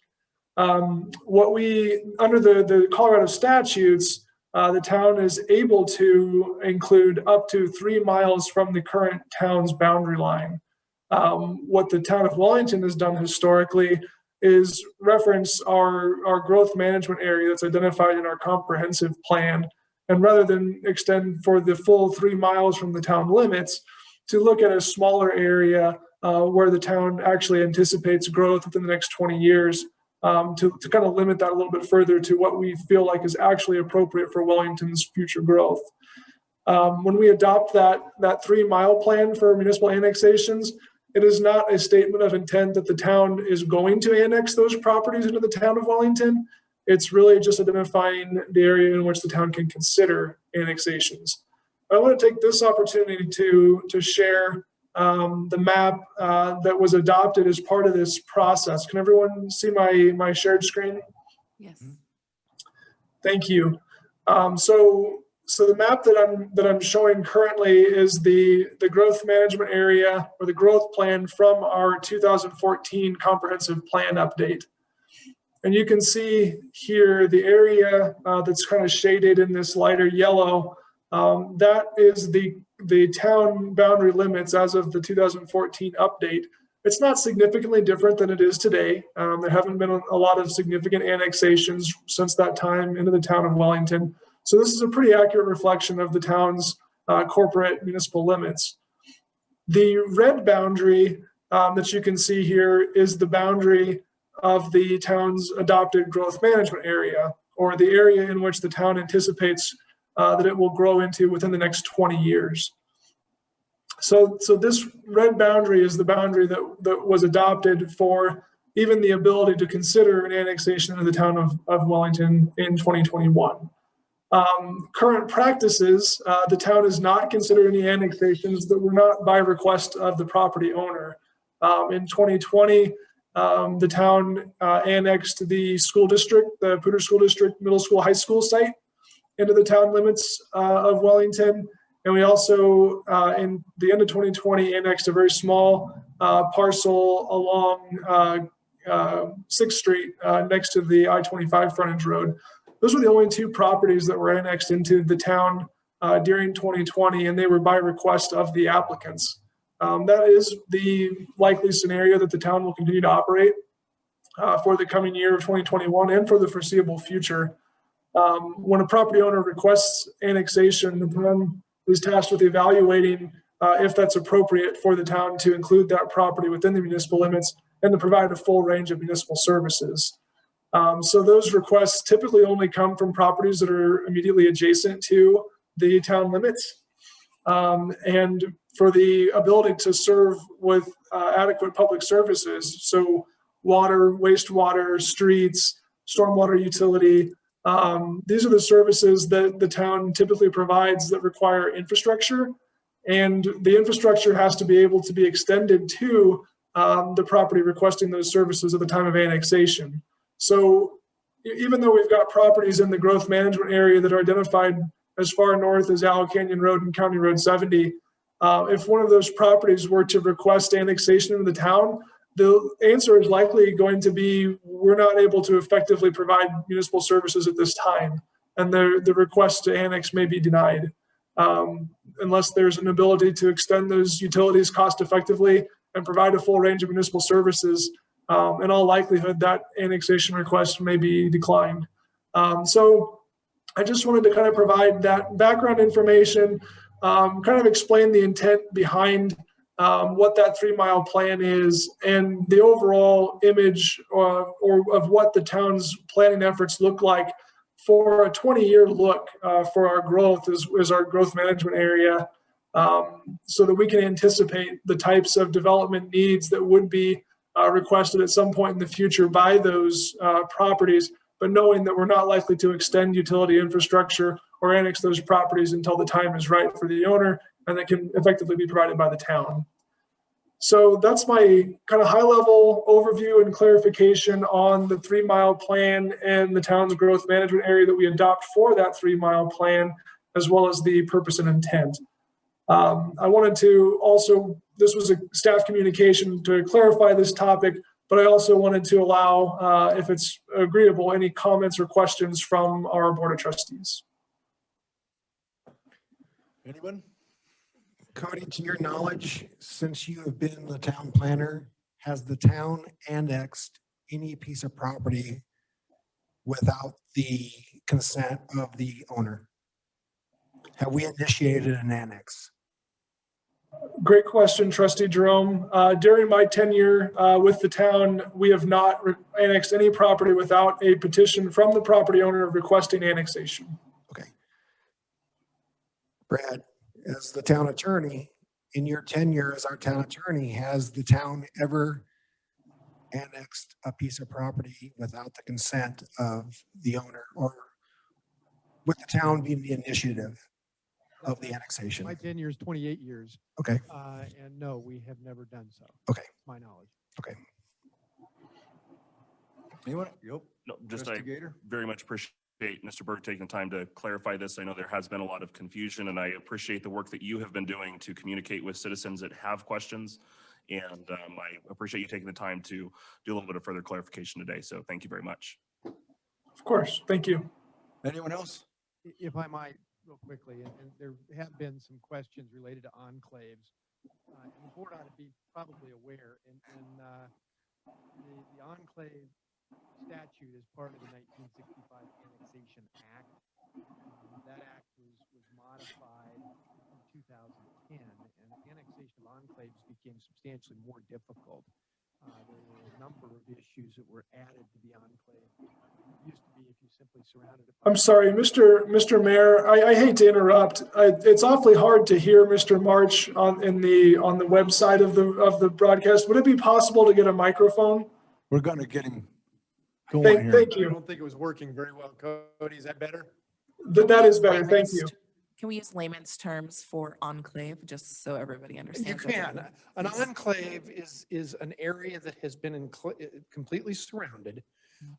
Under the Colorado statutes, the town is able to include up to 3 miles from the current town's boundary line. What the town of Wellington has done historically is reference our growth management area that's identified in our comprehensive plan. And rather than extend for the full 3 miles from the town limits, to look at a smaller area where the town actually anticipates growth within the next 20 years, to kind of limit that a little bit further to what we feel like is actually appropriate for Wellington's future growth. When we adopt that 3-mile plan for municipal annexations, it is not a statement of intent that the town is going to annex those properties into the town of Wellington. It's really just identifying the area in which the town can consider annexations. I want to take this opportunity to share the map that was adopted as part of this process. Can everyone see my shared screen? Yes. Thank you. So the map that I'm showing currently is the growth management area or the growth plan from our 2014 comprehensive plan update. And you can see here the area that's kind of shaded in this lighter yellow. That is the town boundary limits as of the 2014 update. It's not significantly different than it is today. There haven't been a lot of significant annexations since that time into the town of Wellington. So this is a pretty accurate reflection of the town's corporate municipal limits. The red boundary that you can see here is the boundary of the town's adopted growth management area, or the area in which the town anticipates that it will grow into within the next 20 years. So this red boundary is the boundary that was adopted for even the ability to consider an annexation of the town of Wellington in 2021. Current practices, the town has not considered any annexations that were not by request of the property owner. In 2020, the town annexed the school district, the Poudre School District Middle School High School site into the town limits of Wellington. And we also, in the end of 2020, annexed a very small parcel along 6th Street next to the I-25 frontage road. Those were the only two properties that were annexed into the town during 2020, and they were by request of the applicants. That is the likely scenario that the town will continue to operate for the coming year of 2021 and for the foreseeable future. When a property owner requests annexation, the town is tasked with evaluating if that's appropriate for the town to include that property within the municipal limits and to provide a full range of municipal services. So those requests typically only come from properties that are immediately adjacent to the town limits. And for the ability to serve with adequate public services, so water, wastewater, streets, stormwater utility, these are the services that the town typically provides that require infrastructure. And the infrastructure has to be able to be extended to the property requesting those services at the time of annexation. So even though we've got properties in the growth management area that are identified as far north as Owl Canyon Road and County Road 70, if one of those properties were to request annexation into the town, the answer is likely going to be, we're not able to effectively provide municipal services at this time. And the request to annex may be denied unless there's an ability to extend those utilities cost effectively and provide a full range of municipal services. In all likelihood, that annexation request may be declined. So I just wanted to kind of provide that background information, kind of explain the intent behind what that 3-mile plan is and the overall image or of what the town's planning efforts look like for a 20-year look for our growth as our growth management area, so that we can anticipate the types of development needs that would be requested at some point in the future by those properties, but knowing that we're not likely to extend utility infrastructure or annex those properties until the time is right for the owner and that can effectively be provided by the town. So that's my kind of high-level overview and clarification on the 3-mile plan and the town's growth management area that we adopt for that 3-mile plan, as well as the purpose and intent. I wanted to also, this was a staff communication to clarify this topic, but I also wanted to allow, if it's agreeable, any comments or questions from our Board of Trustees. Anyone? Cody, to your knowledge, since you have been the town planner, has the town annexed any piece of property without the consent of the owner? Have we initiated an annex? Great question, Trustee Jerome. During my tenure with the town, we have not annexed any property without a petition from the property owner requesting annexation. Okay. Brad, as the town attorney, in your tenure as our town attorney, has the town ever annexed a piece of property without the consent of the owner, or with the town being the initiative of the annexation? My tenure is 28 years. Okay. And no, we have never done so. Okay. To my knowledge. Okay. Anyone? Yep. No, just I Investigator? very much appreciate Mr. Berg taking the time to clarify this. I know there has been a lot of confusion, and I appreciate the work that you have been doing to communicate with citizens that have questions. And I appreciate you taking the time to do a little bit of further clarification today. So thank you very much. Of course. Thank you. Anyone else? If I might, real quickly, and there have been some questions related to enclaves. And the board ought to be probably aware, the enclave statute as part of the 1965 Annexation Act. That act was modified in 2010, and annexation of enclaves became substantially more difficult. There were a number of issues that were added to the enclave. It used to be if you simply surrounded it. I'm sorry, Mr. Mayor, I hate to interrupt. It's awfully hard to hear Mr. March on the website of the broadcast. Would it be possible to get a microphone? We're gonna get him going here. Thank I you. don't think it was working very well. Cody, is that better? That is better. Thank you. Can we use layman's terms for enclave, just so everybody You understands? what that can. means? An enclave is an area that has been completely surrounded,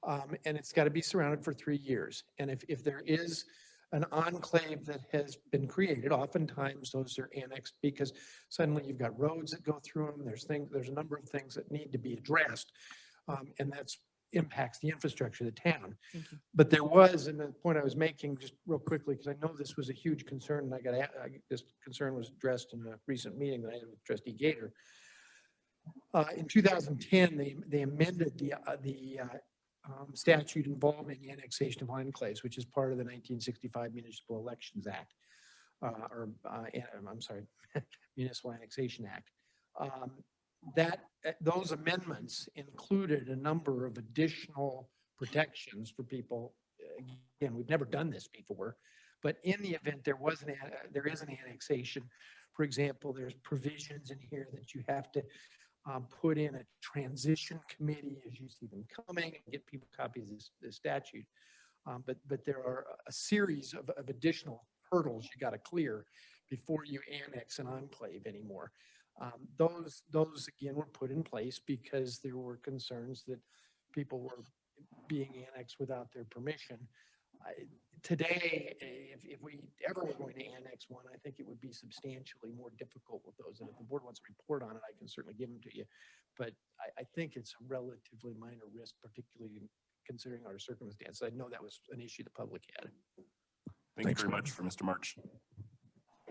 and it's got to be surrounded for 3 years. And if there is an enclave that has been created, oftentimes those are annexed because suddenly you've got roads that go through them. There's a number of things that need to be addressed, and that's impacts the infrastructure of the town. But there was, and the point I was making just real quickly, because I know this was a huge concern, and this concern was addressed in a recent meeting that I had with Trustee Gator. In 2010, they amended the statute involving the annexation of enclaves, which is part of the 1965 Municipal Elections Act, I'm sorry, Municipal Annexation Act. Those amendments included a number of additional protections for people. Again, we've never done this before, but in the event there is an annexation, for example, there's provisions in here that you have to put in a transition committee as you see them coming and get people copies of the statute. But there are a series of additional hurdles you got to clear before you annex an enclave anymore. Those again were put in place because there were concerns that people were being annexed without their permission. Today, if we ever were going to annex one, I think it would be substantially more difficult with those. And if the board wants to report on it, I can certainly give them to you. But I think it's a relatively minor risk, particularly considering our circumstances. I know that was an issue the public had. Thank you very much for Mr. March.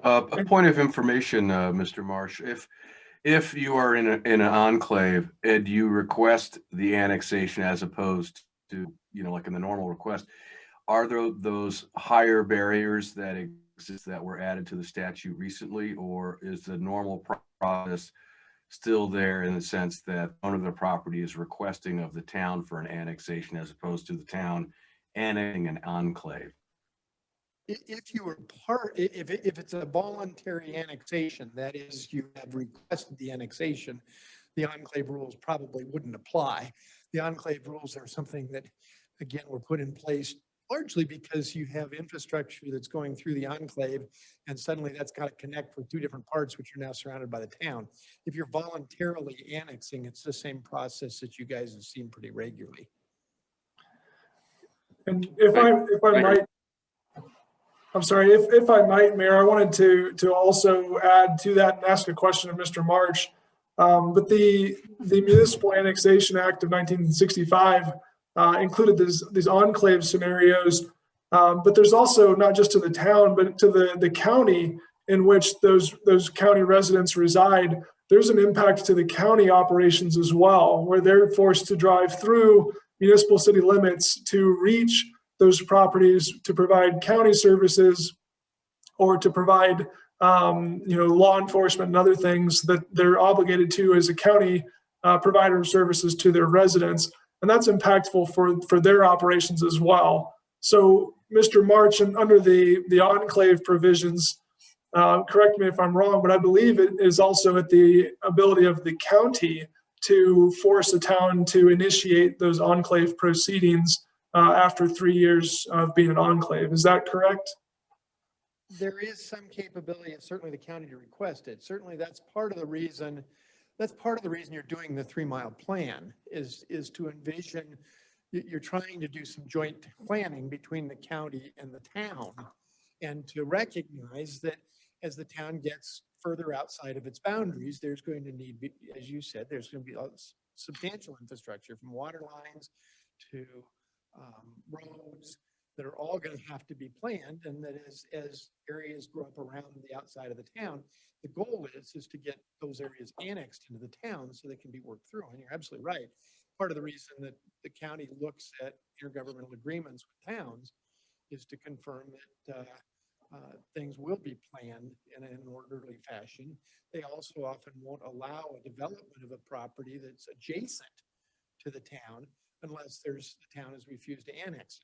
A point of information, Mr. Marsh, if you are in an enclave and you request the annexation as opposed to, like in the normal request, are there those higher barriers that exist that were added to the statute recently, or is the normal process still there in the sense that owner of the property is requesting of the town for an annexation as opposed to the town annexing an enclave? If you were if it's a voluntary annexation, that is, you have requested the annexation, the enclave rules probably wouldn't apply. The enclave rules are something that, again, were put in place largely because you have infrastructure that's going through the enclave, and suddenly that's got to connect with 2 different parts, which are now surrounded by the town. If you're voluntarily annexing, it's the same process that you guys have seen pretty regularly. And if I might, I'm sorry, if I might, Mayor, I wanted to also add to that and ask a question of Mr. March. But the Municipal Annexation Act of 1965 included these enclave scenarios, but there's also not just to the town, but to the county in which those county residents reside. There's an impact to the county operations as well, where they're forced to drive through municipal city limits to reach those properties to provide county services or to provide law enforcement and other things that they're obligated to as a county provider of services to their residents. And that's impactful for their operations as well. So Mr. March, and under the enclave provisions, correct me if I'm wrong, but I believe it is also at the ability of the county to force a town to initiate those enclave proceedings after 3 years of being an enclave. Is that correct? There is some capability, and certainly the county to request it. Certainly that's part of the reason. That's part of the reason you're doing the 3-mile plan is to envision. You're trying to do some joint planning between the county and the town, and to recognize that as the town gets further outside of its boundaries, there's going to need, as you said, there's going to be substantial infrastructure from water lines to roads that are all going to have to be planned, and that as areas grow up around the outside of the town, the goal is to get those areas annexed into the town so they can be worked through. And you're absolutely right. part of the reason that the county looks at intergovernmental agreements with towns is to confirm that things will be planned in an orderly fashion. They also often won't allow a development of a property that's adjacent to the town unless the town has refused to annex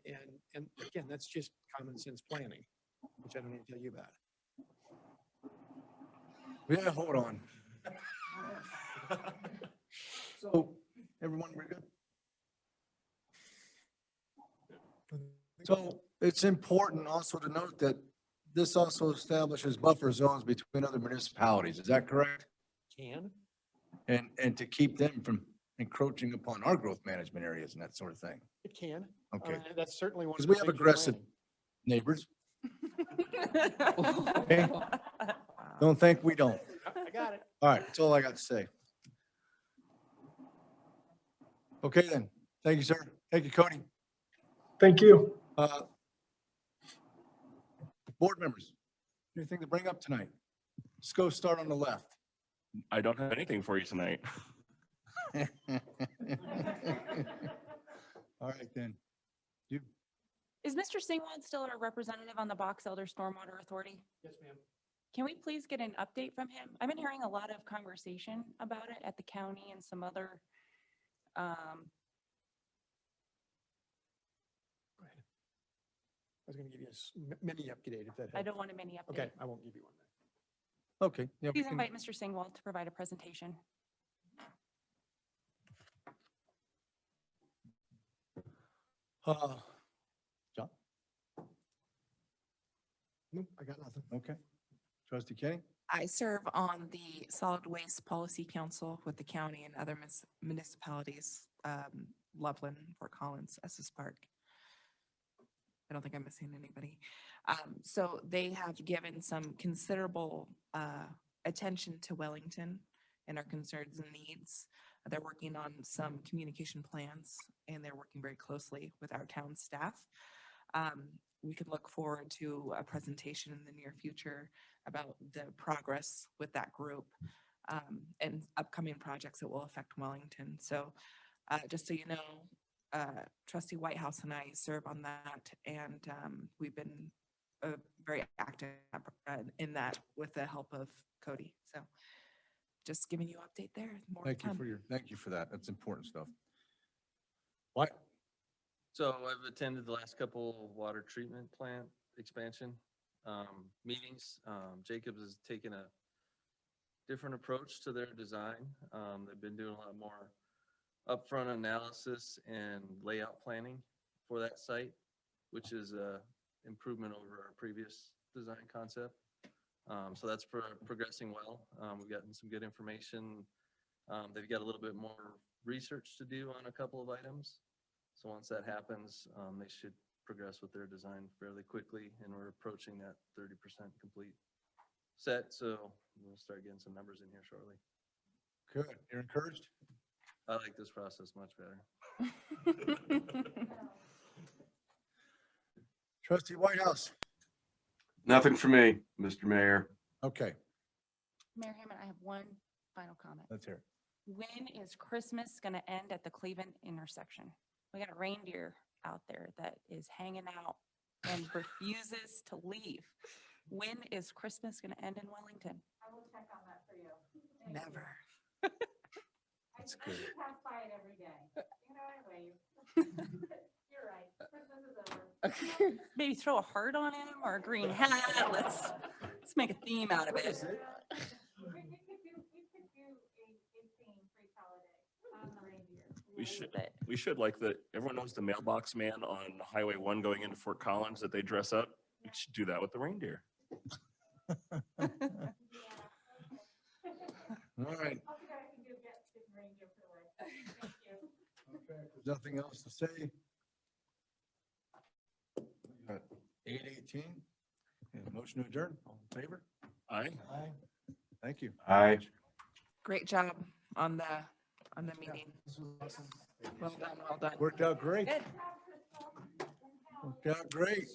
it. And again, that's just common sense planning, which I don't need to tell you about. Yeah, hold on. So, everyone, we're good? So it's important also to note that this also establishes buffer zones between other municipalities. Is that correct? Can? And to keep them from encroaching upon our growth management areas and that sort of thing. It can. Okay. That's certainly one. Because of we the have things we're aggressive planning. neighbors. Okay? Don't think we don't. I got it. All right, that's all I got to say. Okay then. Thank you, sir. Thank you, Cody. Thank you. Board members, anything to bring up tonight? Let's go start on the left. I don't have anything for you tonight. All right then. You, Is Mr. Singwald still our representative on the Box Elder Stormwater Authority? Yes, ma'am. Can we please get an update from him? I've been hearing a lot of conversation about it at the county and some other, Go ahead. I was going to give you a mini update if that I helps. don't want a mini update. Okay, I won't give you one then. okay. Yeah, we Please can- invite Mr. Singwald to provide a presentation. John? Nope, I got nothing. Okay. Trustee Kenny? I serve on the Solid Waste Policy Council with the county and other municipalities, Loveland, Fort Collins, Estes Park. I don't think I'm missing anybody. So they have given some considerable attention to Wellington and our concerns and needs. They're working on some communication plans and they're working very closely with our town staff. We could look forward to a presentation in the near future about the progress with that group and upcoming projects that will affect Wellington. So just so you know, Trustee Whitehouse and I serve on that, and we've been very active in that with the help of Cody. So just giving you update there. More to come. Thank you for that. That's important stuff. What? So I've attended the last couple water treatment plant expansion meetings. Jacobs has taken a different approach to their design. They've been doing a lot more upfront analysis and layout planning for that site, which is a improvement over our previous design concept. So that's progressing well. We've gotten some good information. They've got a little bit more research to do on a couple of items. So once that happens, they should progress with their design fairly quickly, and we're approaching that 30% complete set. So we'll start getting some numbers in here shortly. Good. You're encouraged? I like this process much better. Trustee Whitehouse? Nothing for me, Mr. Mayor. Okay, Mayor Hammond, I have one final comment. let's hear it. When is Christmas going to end at the Cleveland intersection? We got a reindeer out there that is hanging out and refuses to leave. When is Christmas going to end in Wellington? I will check on that for you. Never. That's good. I pass by it every day. You know, I wave. You're right. Christmas is over. Maybe throw a heart on him or a green hat. Let's make a theme out of it. We could do a theme free holiday on the reindeer. We should like everyone knows the mailbox man on Highway 1 going into Fort Collins that they dress up. We should do that with the reindeer. All right. I'll see what I can do, get reindeer for the way. Thank you. Okay, if there's nothing else to say. 8:18. Motion to adjourn. All in favor? Aye. Aye. Thank you. Aye. Great job on the meeting. Well done, well done. Worked out great. Good. Worked out great.